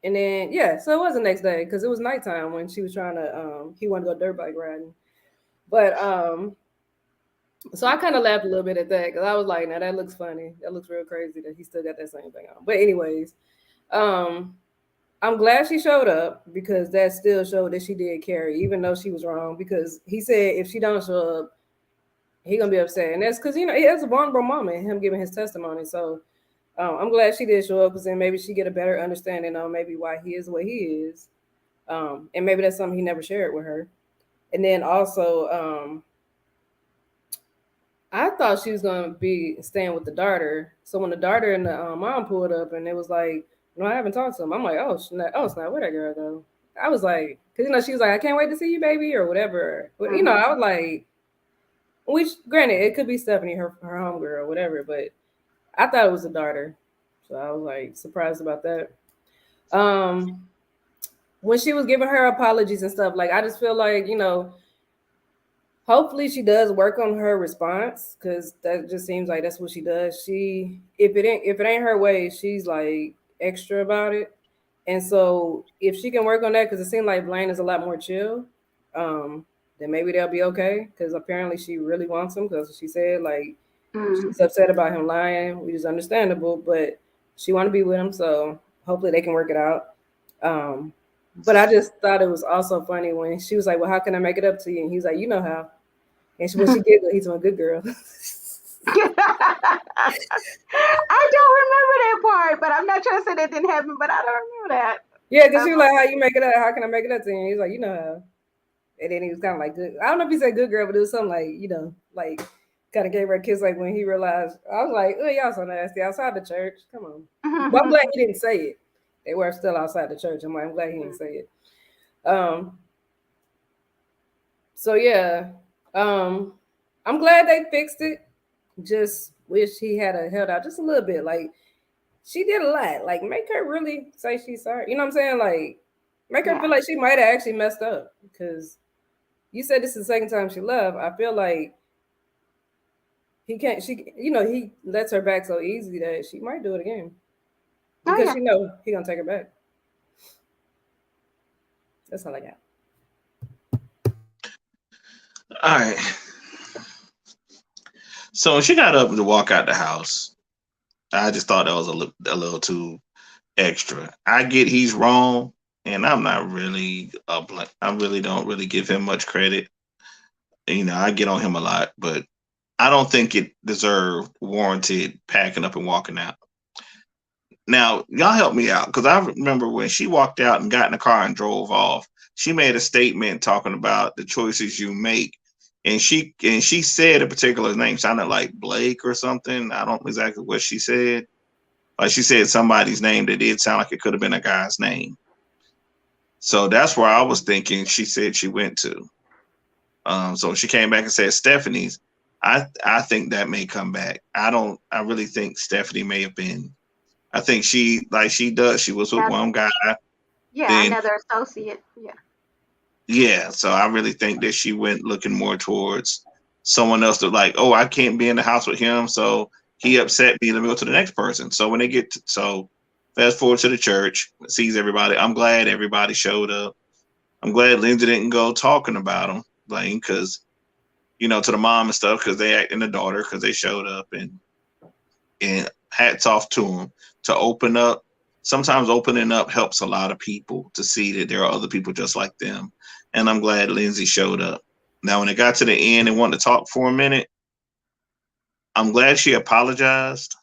And then, yeah, so it was the next day because it was nighttime when she was trying to, he wanted to go dirt bike riding. But, so I kind of laughed a little bit at that because I was like, now that looks funny. That looks real crazy that he still got that same thing on. But anyways, I'm glad she showed up because that still showed that she did care, even though she was wrong. Because he said if she don't show up, he gonna be upset, and that's because it's a vulnerable moment, him giving his testimony. So I'm glad she did show up, because then maybe she get a better understanding on maybe why he is the way he is, and maybe that's something he never shared with her. And then also, I thought she was gonna be staying with the daughter. So when the daughter and the mom pulled up, and it was like, no, I haven't talked to him. I'm like, oh, snap, where that girl go? I was like, because she was like, I can't wait to see you, baby, or whatever. But I was like, which granted, it could be Stephanie, her homegirl, or whatever. But I thought it was the daughter, so I was like surprised about that. When she was giving her apologies and stuff, like I just feel like hopefully she does work on her response, because that just seems like that's what she does. If it ain't her way, she's like extra about it. And so if she can work on that, because it seems like Blaine is a lot more chill, then maybe they'll be okay. Because apparently she really wants him, because she said like she's upset about him lying, which is understandable, but she want to be with him. So hopefully they can work it out. But I just thought it was also funny when she was like, well, how can I make it up to you? And he's like, you know how. And when she giggled, he's a good girl. I don't remember that part, but I'm not trying to say that didn't happen, but I don't remember that. Yeah, because she was like, how you make it up? How can I make it up to you? And he's like, you know how. And then he was kind of like, good. I don't know if he said good girl, but it was something like, like kind of gave her a kiss, like when he realized. I was like, oh, y'all so nasty outside the church. Come on. But I'm glad he didn't say it. They were still outside the church. I'm glad he didn't say it. So yeah, I'm glad they fixed it. Just wish he had held out just a little bit. Like she did a lot. Like make her really say she's sorry. You know what I'm saying? Like make her feel like she might have actually messed up. Because you said this is the second time she left. I feel like he lets her back so easy that she might do it again. Because he gonna take her back. That's all I got. All right. So when she got up to walk out the house, I just thought that was a little too extra. I get he's wrong, and I'm not really I really don't really give him much credit. I get on him a lot, but I don't think it warranted packing up and walking out. Now, y'all help me out, because I remember when she walked out and got in the car and drove off, she made a statement talking about the choices you make. And she said a particular name, sounded like Blake or something. I don't know exactly what she said. Like she said somebody's name that did sound like it could have been a guy's name. So that's where I was thinking she said she went to. So she came back and said Stephanie's. I think that may come back. I really think Stephanie may have been. I think she does. She was with one guy. Yeah, another associate. Yeah. Yeah, so I really think that she went looking more towards someone else to like, oh, I can't be in the house with him, so he upset me. Let me go to the next person. So when they fast forward to the church, sees everybody. I'm glad everybody showed up. I'm glad Lindsay didn't go talking about him, Blaine, because to the mom and stuff, because they and the daughter, because they showed up, and hats off to them to open up. Sometimes opening up helps a lot of people to see that there are other people just like them, and I'm glad Lindsay showed up. Now, when it got to the end and wanted to talk for a minute, I'm glad she apologized.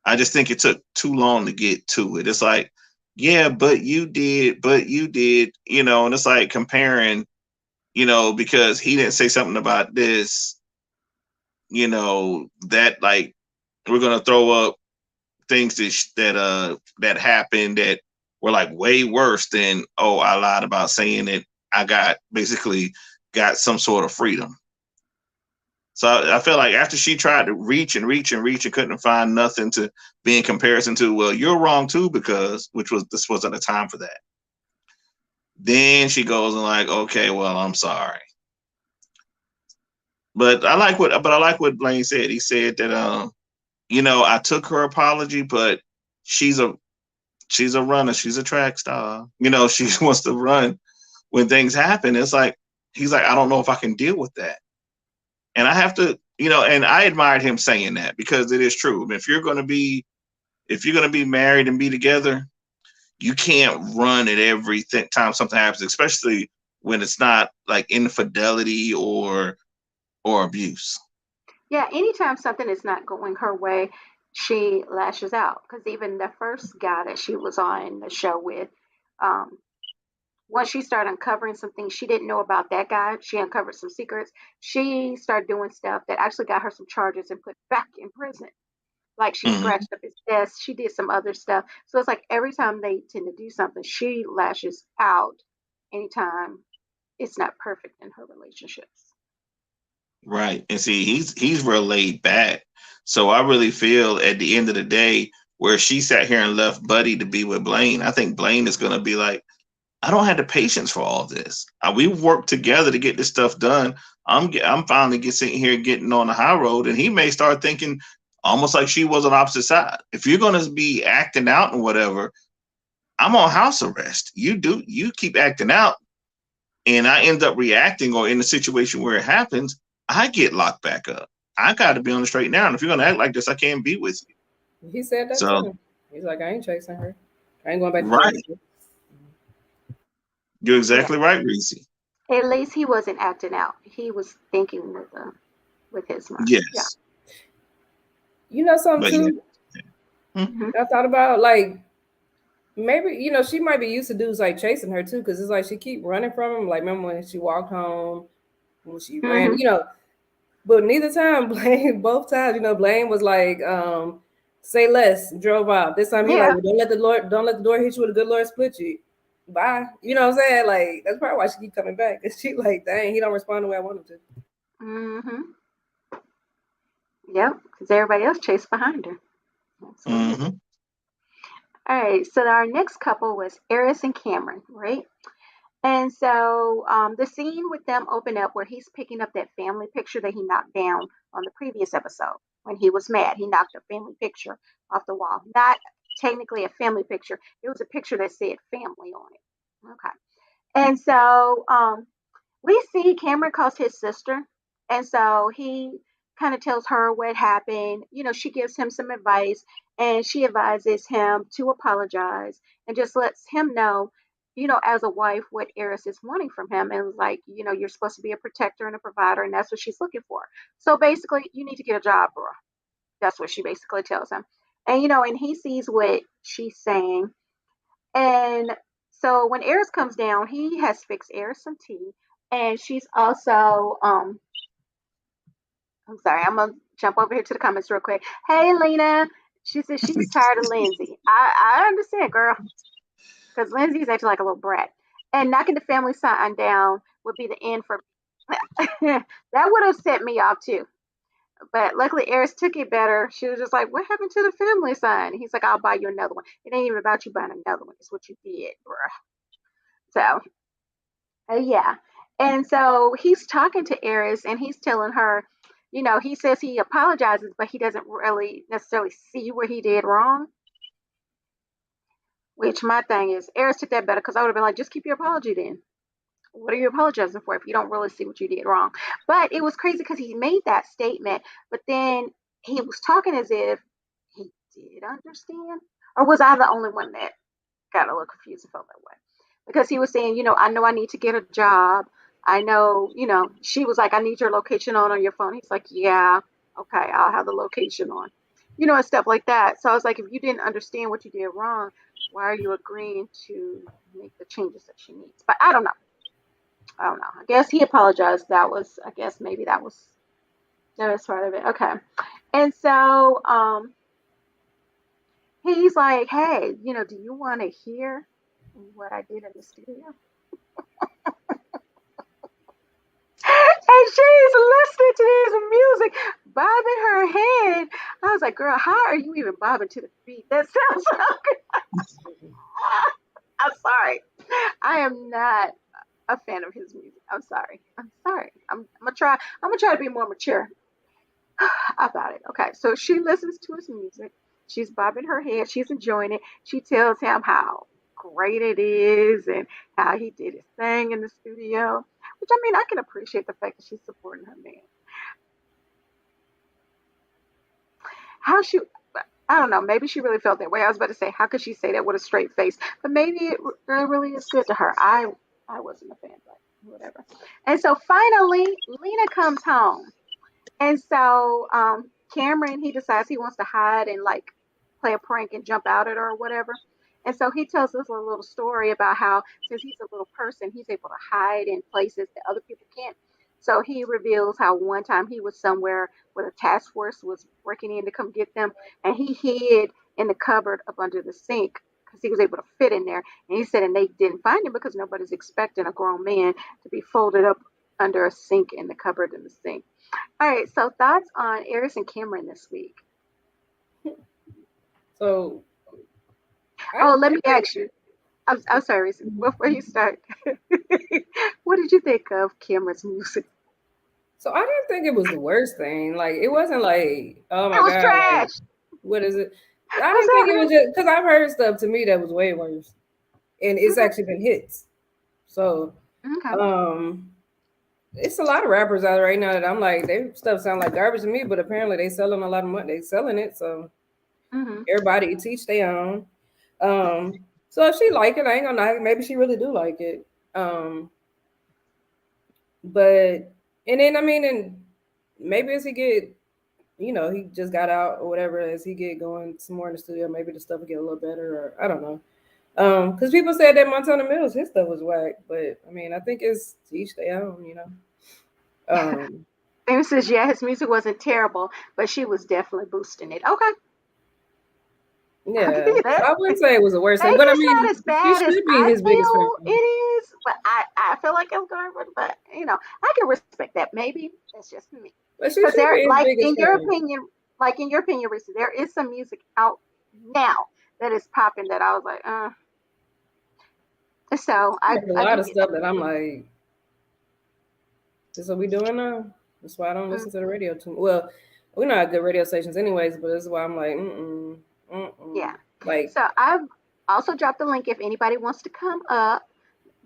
I just think it took too long to get to it. It's like, yeah, but you did, and it's like comparing, because he didn't say something about this, that like we're gonna throw up things that happened that were like way worse than, oh, I lied about saying that I basically got some sort of freedom. So I feel like after she tried to reach and reach and reach and couldn't find nothing to be in comparison to, well, you're wrong too, because this wasn't the time for that. Then she goes and like, okay, well, I'm sorry. But I like what Blaine said. He said that I took her apology, but she's a runner, she's a track star. She wants to run when things happen. It's like he's like, I don't know if I can deal with that. And I have to, and I admired him saying that, because it is true. I mean, if you're going to be married and be together, you can't run at every time something happens, especially when it's not like infidelity or abuse. Yeah, anytime something is not going her way, she lashes out. Because even the first guy that she was on the show with, um, once she started uncovering some things she didn't know about that guy, she uncovered some secrets. She started doing stuff that actually got her some charges and put back in prison. Like she Mm-hmm. scratched up his desk, she did some other stuff. So it's like every time they tend to do something, she lashes out anytime it's not perfect in her relationships. Right. And see, he's real laid back. So I really feel at the end of the day, where she sat here and left Buddy to be with Blaine, I think Blaine is going to be like, I don't have the patience for all this. We've worked together to get this stuff done. I'm finally sitting here getting on the high road, and he may start thinking almost like she was on opposite side. If you're going to be acting out and whatever, I'm on house arrest. You keep acting out, and I end up reacting, or in a situation where it happens, I get locked back up. I got to be on the straight now. And if you're going to act like this, I can't be with you. He said that So, too. He's like, I ain't chasing her. I ain't going back to right. jail. You're Yeah. exactly right, Reese. At least he wasn't acting out. He was thinking with his mind. Yeah. Yes. You know something But yeah. too? Hmm. I thought about like maybe she might be used to dudes like chasing her too, because it's like she keep running from him. Like remember when she walked home, when she ran, Hmm. But neither time Blaine, both times, Blaine was like, say less, drove out. This time he like, Yeah. well, don't let the door hit you with a good Lord split you. Bye. You know what I'm saying? Like that's probably why she keep coming back. Cause she like, dang, he don't respond the way I want him to. Hmm. Yep. Because everybody else chased behind her. Absolutely. Mm-hmm. All right. So our next couple was Eris and Cameron, right? And so the scene with them open up where he's picking up that family picture that he knocked down on the previous episode when he was mad. He knocked a family picture off the wall. Not technically a family picture. It was a picture that said family on it. Okay. And so we see Cameron calls his sister. And so he kind of tells her what happened. She gives him some advice and she advises him to apologize and just lets him know, as a wife, what Eris is wanting from him. And like, you're supposed to be a protector and a provider, and that's what she's looking for. So basically, you need to get a job, bro. That's what she basically tells him. And he sees what she's saying. And so when Eris comes down, he has fixed Eris some tea. And she's also, I'm sorry, I'm going to jump over here to the comments real quick. Hey, Lena. She says she's tired of Lindsay. I understand, girl, because Lindsay's acting like a little brat. And knocking the family sign down would be the end for that would have set me off too. But luckily, Eris took it better. She was just like, "What happened to the family sign?" He's like, "I'll buy you another one. It ain't even about you buying another one. It's what you did, bruh." So, yeah. And so he's talking to Eris and he's telling her, he says he apologizes, but he doesn't really necessarily see where he did wrong. Which my thing is, Eris took that better because I would have been like, just keep your apology then. what are you apologizing for if you don't really see what you did wrong? But it was crazy because he made that statement, but then he was talking as if he did understand. Or was I the only one that got a little confused and felt that way? Because he was saying, I know I need to get a job. I know, she was like, I need your location on your phone. He's like, yeah, okay, I'll have the location on, and stuff like that. So I was like, if you didn't understand what you did wrong, why are you agreeing to make the changes that she needs? But I don't know. I don't know. I guess he apologized. I guess maybe that was part of it. Okay. And so he's like, hey, do you want to hear what I did in the studio? And she's listening to this music, bobbing her head. I was like, girl, how are you even bobbing to the beat? That sounds so good. I'm sorry. I am not a fan of his music. I'm sorry. I'm gonna try to be more mature about it. Okay, so she listens to his music. She's bobbing her head. She's enjoying it. She tells him how great it is and how he did his thing in the studio. Which I mean, I can appreciate the fact that she's supporting her man. How she, I don't know. Maybe she really felt that way. I was about to say, how could she say that with a straight face? But maybe it really is good to her. I wasn't a fan, but whatever. And so finally, Lena comes home. And so Cameron, he decides he wants to hide and like play a prank and jump out at her or whatever. And so he tells us a little story about how since he's a little person, he's able to hide in places that other people can't. So he reveals how one time he was somewhere where the task force was breaking in to come get them, and he hid in the cupboard up under the sink because he was able to fit in there. And he said, and they didn't find him because nobody's expecting a grown man to be folded up under a sink in the cupboard in the sink. All right, so thoughts on Eris and Cameron this week? So, Oh, let me ask you. I'm sorry, Reese. Before you start, what did you think of Cameron's music? so I didn't think it was the worst thing. Like, it wasn't like, oh It my was god, like, trash. what is it? I What's didn't think it was happening? just because I've heard stuff to me that was way worse, and it's Okay, actually been hits. So, okay. um, it's a lot of rappers out right now that I'm like, their stuff sound like garbage to me, but apparently they selling a lot of money. They selling it, so Hmm. everybody teach their own. So if she like it, I ain't gonna lie. Maybe she really do like it. Um, but and then I mean, and maybe as he get, he just got out or whatever. As he get going some more in the studio, maybe the stuff will get a little better, or I don't know. Because people said that Montana Mills his stuff was whack, but I mean, I think it's to each their own. Um, Amy says, yeah, his music wasn't terrible, but she was definitely boosting it. Okay, I'll give yeah, you so that. I wouldn't say it was the worst thing, Maybe but I it's mean, not as she bad as should be I his biggest feel it fan. is, but I feel like it's garbage. But I can respect that. Maybe that's just me. But she Because should there, be his biggest fan. like in your opinion, Risa, there is some music out now that is popping that I was like, so There's a I lot give of you stuff that I'm like, this is what we doing now. That's why I don't that. listen to the radio too. Well, we're not good radio stations anyways, but this is why I'm like, Yeah. like, So I've also dropped the link if anybody wants to come up.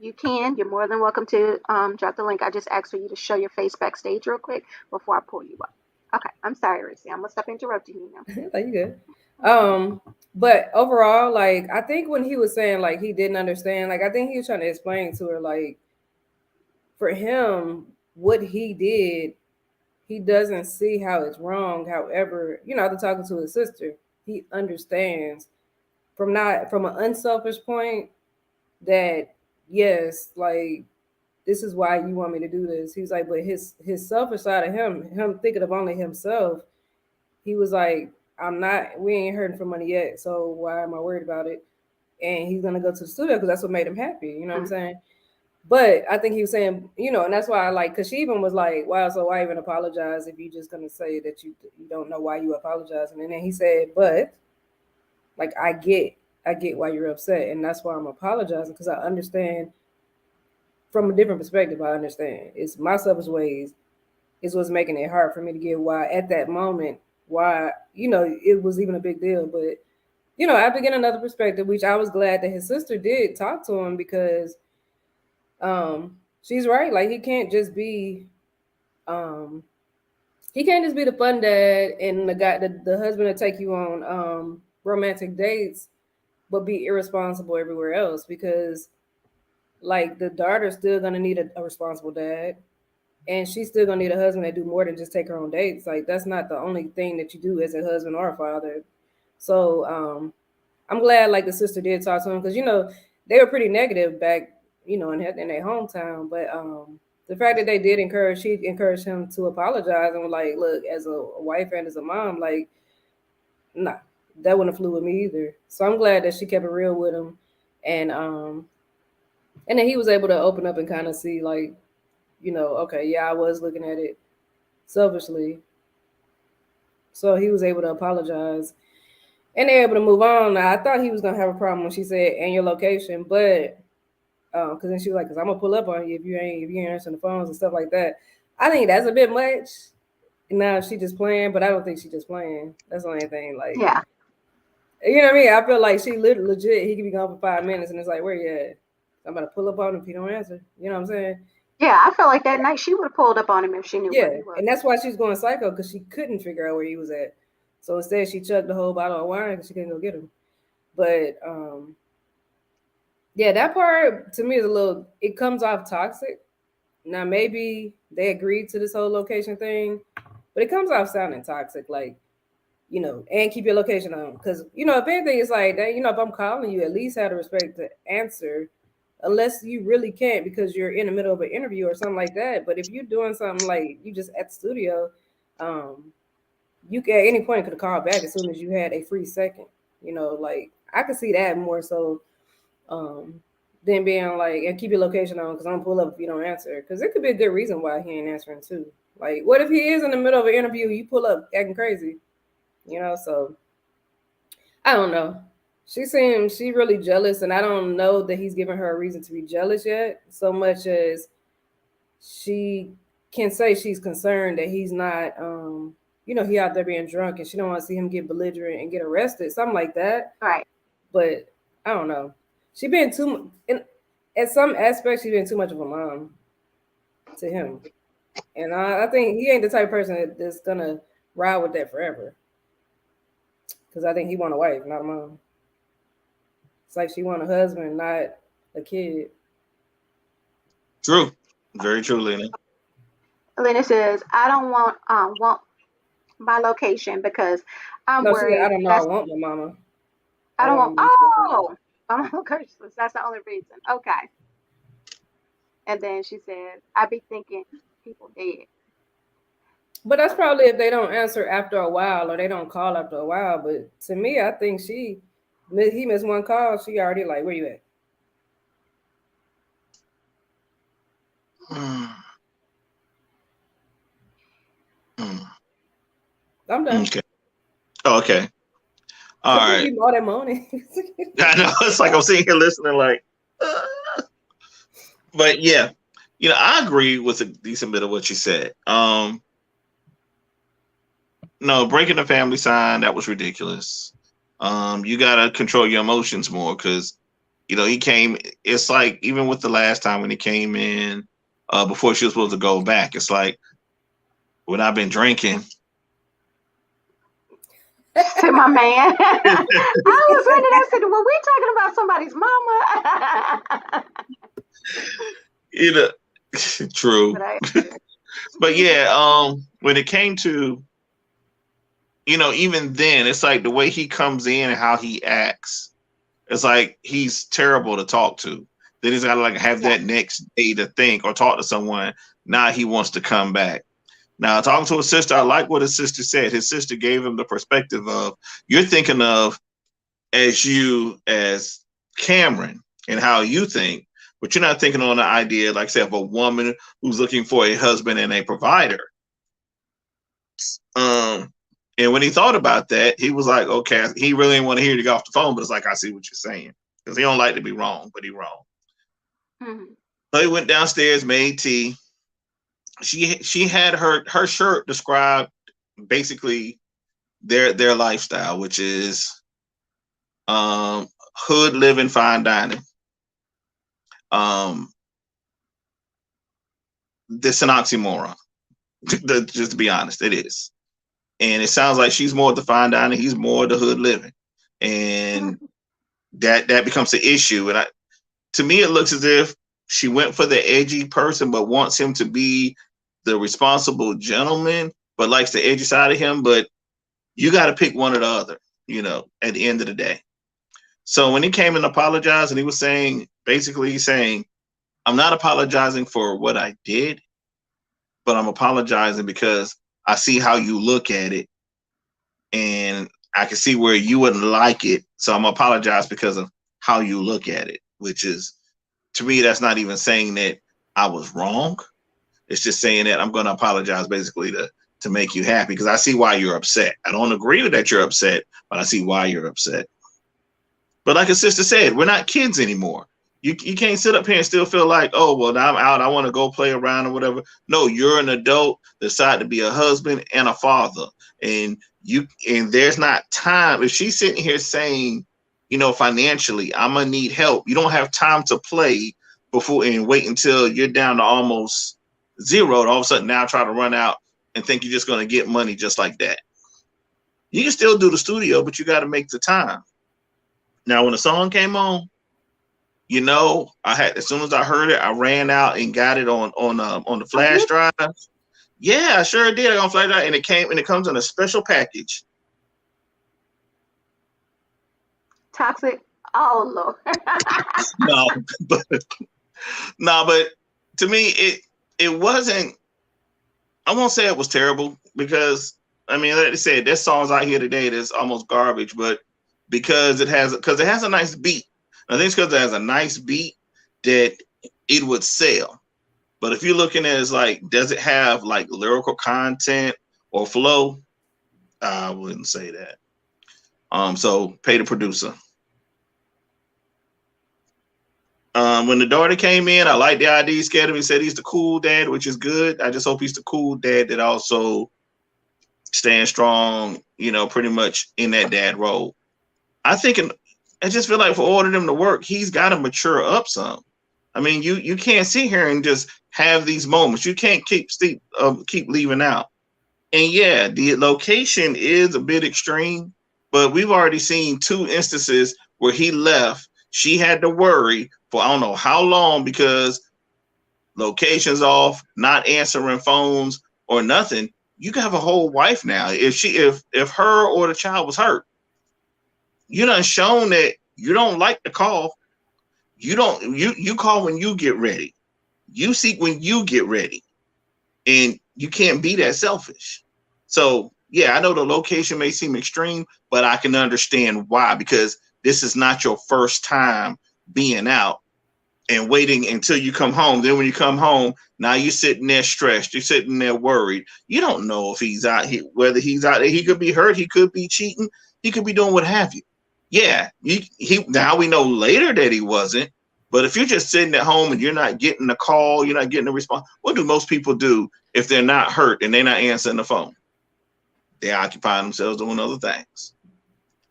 You can. You're more than welcome to drop the link. I just asked for you to show your face backstage real quick before I pull you up. Okay. I'm sorry, Rissy. I'm gonna stop interrupting you now. like you good. Um, but overall, like, I think when he was saying like he didn't understand, like I think he was trying to explain to her like for him what he did, he doesn't see how it's wrong. However, after talking to his sister, he understands from an unselfish point that yes, like this is why you want me to do this. He's like, but his selfish side of him thinking of only himself, he was like, we ain't hurting for money yet, so why am I worried about it? And he's gonna go to the studio because that's what made him happy. You know what I'm Mm-hmm. saying? But I think he was saying, and that's why I like, because she even was like, wow, so why even apologize if you're just gonna say that you don't know why you apologizing? And then he said, but like I get why you're upset, and that's why I'm apologizing because I understand from a different perspective. I understand it's my selfish ways is what's making it hard for me to get why at that moment why it was even a big deal. But after getting another perspective, which I was glad that his sister did talk to him because she's right. Like he can't just be the fun dad and the guy, the husband to take you on romantic dates, but be irresponsible everywhere else because like the daughter's still gonna need a responsible dad, and she's still gonna need a husband that do more than just take her on dates. Like that's not the only thing that you do as a husband or a father. So I'm glad like the sister did talk to him because they were pretty negative back in their hometown, but the fact that they did she encouraged him to apologize and was like, look, as a wife and as a mom, like, nah, that wouldn't have flew with me either. So I'm glad that she kept it real with him, and then he was able to open up and kind of see like, okay, yeah, I was looking at it selfishly. So he was able to apologize and they're able to move on. Now, I thought he was gonna have a problem when she said and your location, but because then she was like, "Cause I'm gonna pull up on you if you ain't answering the phones and stuff like that." I think that's a bit much. Now she just playing, but I don't think she just playing. That's the only thing. Like, Yeah. you know what I mean? I feel like she legit. He could be gone for 5 minutes, and it's like, where you at? I'm about to pull up on him if he don't answer. You know what I'm saying? Yeah, I felt like that night she would have pulled up on him if she knew where Yeah, he was. and that's why she's going psycho because she couldn't figure out where he was at. So instead, she chugged the whole bottle of wine because she couldn't go get him. But yeah, that part to me is a little. It comes off toxic. Now maybe they agreed to this whole location thing, but it comes off sounding toxic. Like and keep your location on because if anything, it's like that. If I'm calling you, at least have the respect to answer, unless you really can't because you're in the middle of an interview or something like that. But if you're doing something like you just at the studio, you can at any point could have called back as soon as you had a free second. Like I could see that more so than being like and keep your location on because I'm gonna pull up if you don't answer. Because it could be a good reason why he ain't answering too. Like, what if he is in the middle of an interview, you pull up acting crazy? So I don't know. She seems she really jealous, and I don't know that he's giving her a reason to be jealous yet, so much as she can say she's concerned that he's not he out there being drunk and she don't want to see him get belligerent and get arrested, something like that. Right. But I don't know. She been too at some aspects she been too much of a mom to him. And I think he ain't the type of person that's gonna ride with that forever. Because I think he want a wife, not a mom. It's like she want a husband, not a kid. True. Very true, Lena. Lena says, I don't want my location because I'm No, see, I worried don't know. I that's want my mama. I I don't want want to be. I'm location. That's the only reason. Okay. And then she said, I be thinking people dead. But that's probably if they don't answer after a while or they don't call after a while. But to me, I think he missed one call. She already like, where you at? I'm done. Okay. Oh, okay. All Could right. be more than morning. I know it's like I'm sitting here listening, like, but yeah, I agree with a decent bit of what you said. No, breaking the family sign, that was ridiculous. You gotta control your emotions more because he came. It's like even with the last time when he came in, before she was supposed to go back, it's like when I've been drinking. To my man. I was wondering, I said, were we talking about somebody's mama? True. But yeah, when it came to, even then, it's like the way he comes in and how he acts, it's like he's terrible to talk to. Then he's got to like have that next day to think or talk to someone. Now he wants to come back. Now, talking to his sister, I like what his sister said. His sister gave him the perspective of you're thinking of as Cameron and how you think, but you're not thinking on the idea, like say, of a woman who's looking for a husband and a provider. And when he thought about that, he was like, okay, he really didn't want to hear you get off the phone, but it's like, I see what you're saying. Because he don't like to be wrong, but he wrong. Mm-hmm. So he went downstairs, made tea. She had her shirt described basically their lifestyle, which is hood living, fine dining. this an oxymoron. Just to be honest, it is. And it sounds like she's more of the fine dining, he's more of the hood living, and that becomes the issue. And to me, it looks as if she went for the edgy person, but wants him to be the responsible gentleman, but likes the edgy side of him. But you got to pick one or the other, at the end of the day. So when he came and apologized, and he was basically saying, I'm not apologizing for what I did, but I'm apologizing because I see how you look at it, and I can see where you wouldn't like it. So I'm apologize because of how you look at it, which is, to me, that's not even saying that I was wrong. It's just saying that I'm going to apologize basically to make you happy, because I see why you're upset. I don't agree with that you're upset, but I see why you're upset. But like a sister said, we're not kids anymore. You can't sit up here and still feel like, oh, well, now I'm out, I want to go play around or whatever. No, you're an adult, decide to be a husband and a father. And there's not time. If she's sitting here saying, financially, I'm going to need help, you don't have time to play before and wait until you're down to almost zero. And all of a sudden now try to run out and think you're just going to get money just like that. You can still do the studio, but you got to make the time. Now, when the song came on, as soon as I heard it, I ran out and got it on the flash drive. Yeah, I sure did on flash drive, and it comes in a special package. Toxic. Oh Lord. but to me, it wasn't. I won't say it was terrible, because like I said, there's songs out here today that's almost garbage, but because it has a nice beat. I think it's because it has a nice beat that it would sell. But if you're looking at it as like, does it have like lyrical content or flow? I wouldn't say that. So pay the producer. When the daughter came in, I liked the idea. Scared him. He said he's the cool dad, which is good. I just hope he's the cool dad that also stands strong, pretty much in that dad role. I just feel like for all of them to work, he's got to mature up some. You can't sit here and just have these moments. You can't keep leaving out. And yeah, the location is a bit extreme, but we've already seen 2 instances where he left. She had to worry for I don't know how long because location's off, not answering phones or nothing. You can have a whole wife now. If her or the child was hurt, you done shown that you don't like the call. You call when you get ready. You seek when you get ready. And you can't be that selfish. So yeah, I know the location may seem extreme, but I can understand why, because this is not your first time being out and waiting until you come home. Then when you come home, now you're sitting there stressed. You're sitting there worried. You don't know if he's out here, whether he's out there. He could be hurt. He could be cheating. He could be doing what have you. Yeah, now we know later that he wasn't. But if you're just sitting at home and you're not getting the call, you're not getting the response, what do most people do if they're not hurt and they're not answering the phone? They occupy themselves doing other things.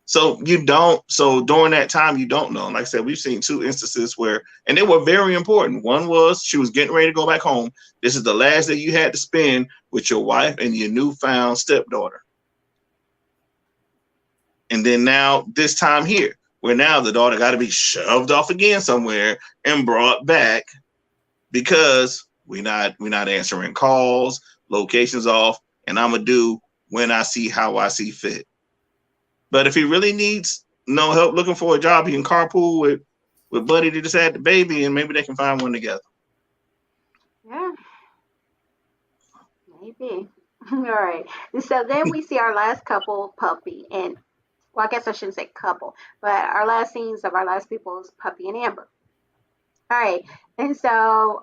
So during that time, you don't know. Like I said, we've seen 2 instances where, and they were very important. One was she was getting ready to go back home. This is the last day you had to spend with your wife and your newfound stepdaughter. And then now this time here, where now the daughter got to be shoved off again somewhere and brought back because we're not answering calls, locations off, and I'm gonna do when I see how I see fit. But if he really needs no help looking for a job, he can carpool with Buddy to just had the baby, and maybe they can find one together. Yeah, maybe. All right. So then we see our last couple, Puppy, and well, I guess I shouldn't say couple, but our last scenes of our last people is Puppy and Amber. All right. And so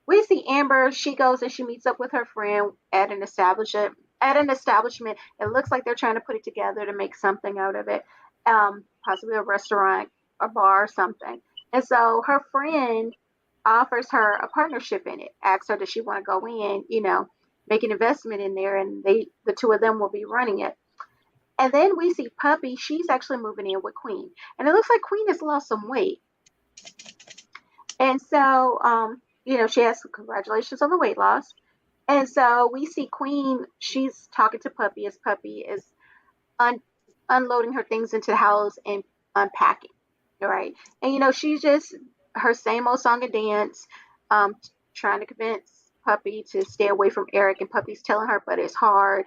we see Amber. She goes and she meets up with her friend at an establishment. It looks like they're trying to put it together to make something out of it, possibly a restaurant, a bar, or something. And so her friend offers her a partnership in it, asks her does she want to go in, make an investment in there, and the 2 of them will be running it. And then we see Puppy. She's actually moving in with Queen, and it looks like Queen has lost some weight. And so she has congratulations on the weight loss. And so we see Queen, she's talking to Puppy as Puppy is un- unloading her things into the house and unpacking. All right. And, she's just her same old song and dance, um, trying to convince Puppy to stay away from Eric. And Puppy's telling her, but it's hard.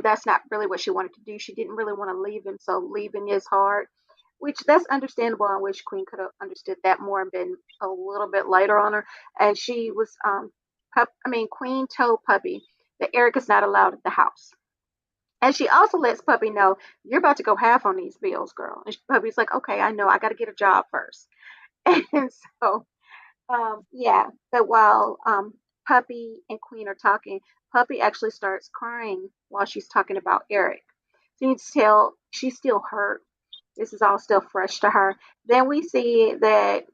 That's not really what she wanted to do. She didn't really want to leave him. So leaving is hard, which that's understandable. I wish Queen could have understood that more and been a little bit lighter on her. And she was, Queen told Puppy that Eric is not allowed at the house. And she also lets Puppy know, you're about to go half on these bills, girl. And Puppy's like, okay, I know. I got to get a job first. And so, yeah. But while Puppy and Queen are talking, Puppy actually starts crying while she's talking about Eric. So you can tell she's still hurt. This is all still fresh to her. Then we see that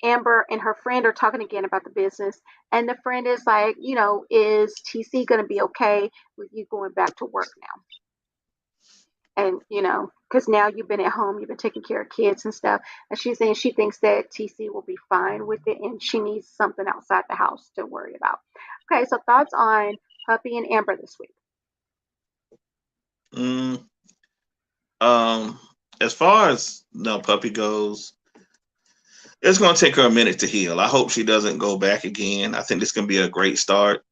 Amber and her friend are talking again about the business. And the friend is like, is TC going to be okay with you going back to work now? And because now you've been at home, you've been taking care of kids and stuff. And she's saying she thinks that TC will be fine with it, and she needs something outside the house to worry about. Okay, so thoughts on Puppy and Amber this week? Mm, um, as far as Puppy goes, it's going to take her a minute to heal. I hope she doesn't go back again. I think this can be a great start,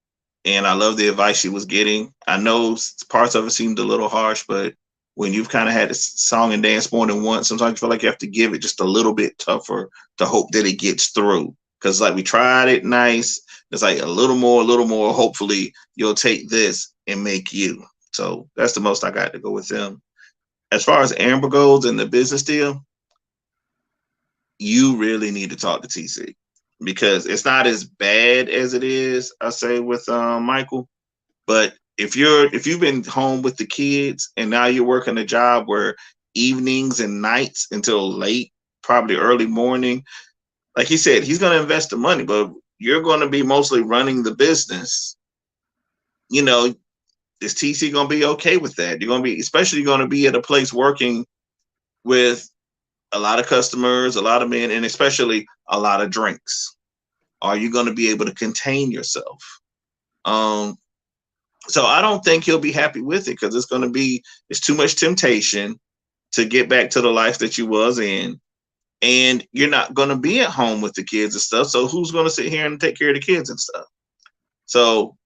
and I love the advice she was getting. I know parts of it seemed a little harsh, but when you've kind of had a song and dance more than once, sometimes you feel like you have to give it just a little bit tougher to hope that it gets through. Because like we tried it nice, it's like a little more. Hopefully you'll take this and make you. So that's the most I got to go with them. As far as Amber goes and the business deal, you really need to talk to TC because it's not as bad as it is, I say, with Michael. But if you've been home with the kids and now you're working a job where evenings and nights until late, probably early morning, like he said, he's going to invest the money, but you're going to be mostly running the business. Is TC going to be okay with that? You're going to be, especially going to be at a place working with a lot of customers, a lot of men, and especially a lot of drinks. Are you going to be able to contain yourself? So I don't think he'll be happy with it because it's too much temptation to get back to the life that you was in. And you're not going to be at home with the kids and stuff. So who's going to sit here and take care of the kids and stuff? So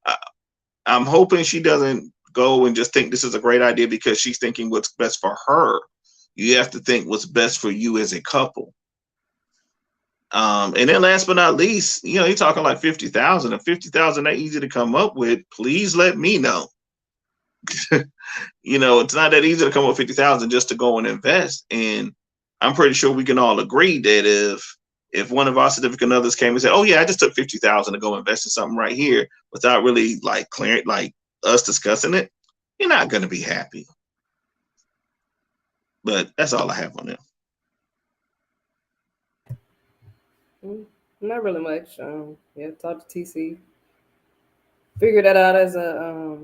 I'm hoping she doesn't go and just think this is a great idea because she's thinking what's best for her. You have to think what's best for you as a couple. And then last but not least, you're talking like 50,000. If 50,000 that easy to come up with, please let me know. It's not that easy to come up with 50,000 just to go and invest. And I'm pretty sure we can all agree that if one of our significant others came and said, "Oh yeah, I just took 50,000 to go invest in something right here," without really like clearing, like us discussing it, you're not going to be happy. But that's all I have on it. Not really much. Yeah, talk to TC. Figure that out as a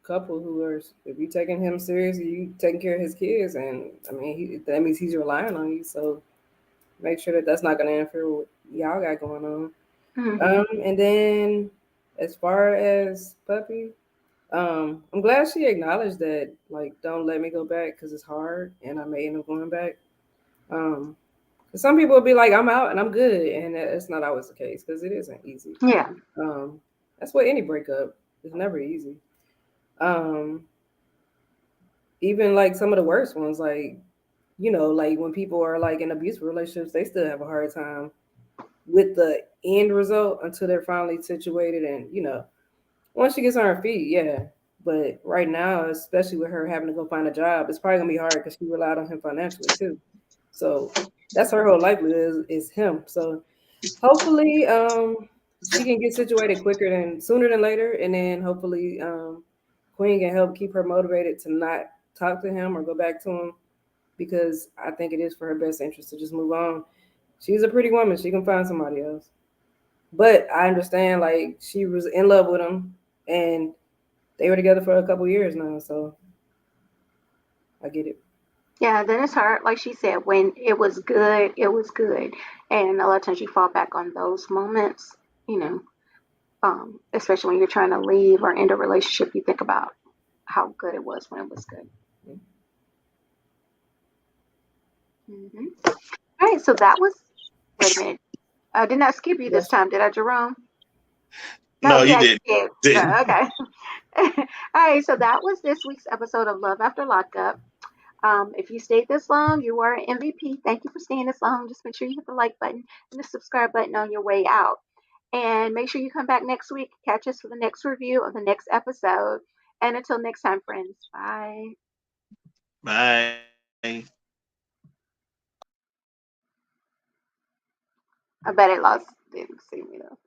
couple who are, if you taking him seriously, you taking care of his kids, and that means he's relying on you. So make sure that that's not going to interfere with what y'all got going on. Mm-hmm. And then as far as Puppy, I'm glad she acknowledged that, like, don't let me go back because it's hard and I may end up going back. Some people will be like, I'm out and I'm good, and that's not always the case because it isn't easy. Yeah. That's what any breakup is, never easy. Even like some of the worst ones, like, like when people are like in abusive relationships, they still have a hard time with the end result until they're finally situated. And, once she gets on her feet, yeah. But right now, especially with her having to go find a job, it's probably going to be hard because she relied on him financially too. So that's her whole livelihood is him. So hopefully she can get situated sooner than later. And then hopefully Queen can help keep her motivated to not talk to him or go back to him, because I think it is for her best interest to just move on. She's a pretty woman. She can find somebody else. But I understand, like, she was in love with him and they were together for a couple years now. So I get it. Yeah, then it's hard. Like she said, when it was good, it was good. And a lot of times you fall back on those moments you know, especially when you're trying to leave or end a relationship, you think about how good it was when it was good. Mm-hmm. All right, so that was. Wait a minute. I did not skip you this time, did I, Jerome? No, No, he you had didn't. skipped. Didn't. Okay. All right, so that was this week's episode of Love After Lockup. If you stayed this long, you are an MVP. Thank you for staying this long. Just make sure you hit the like button and the subscribe button on your way out. And make sure you come back next week. Catch us for the next review of the next episode. And until next time, friends, bye. Bye. I bet it lost. Didn't see me though.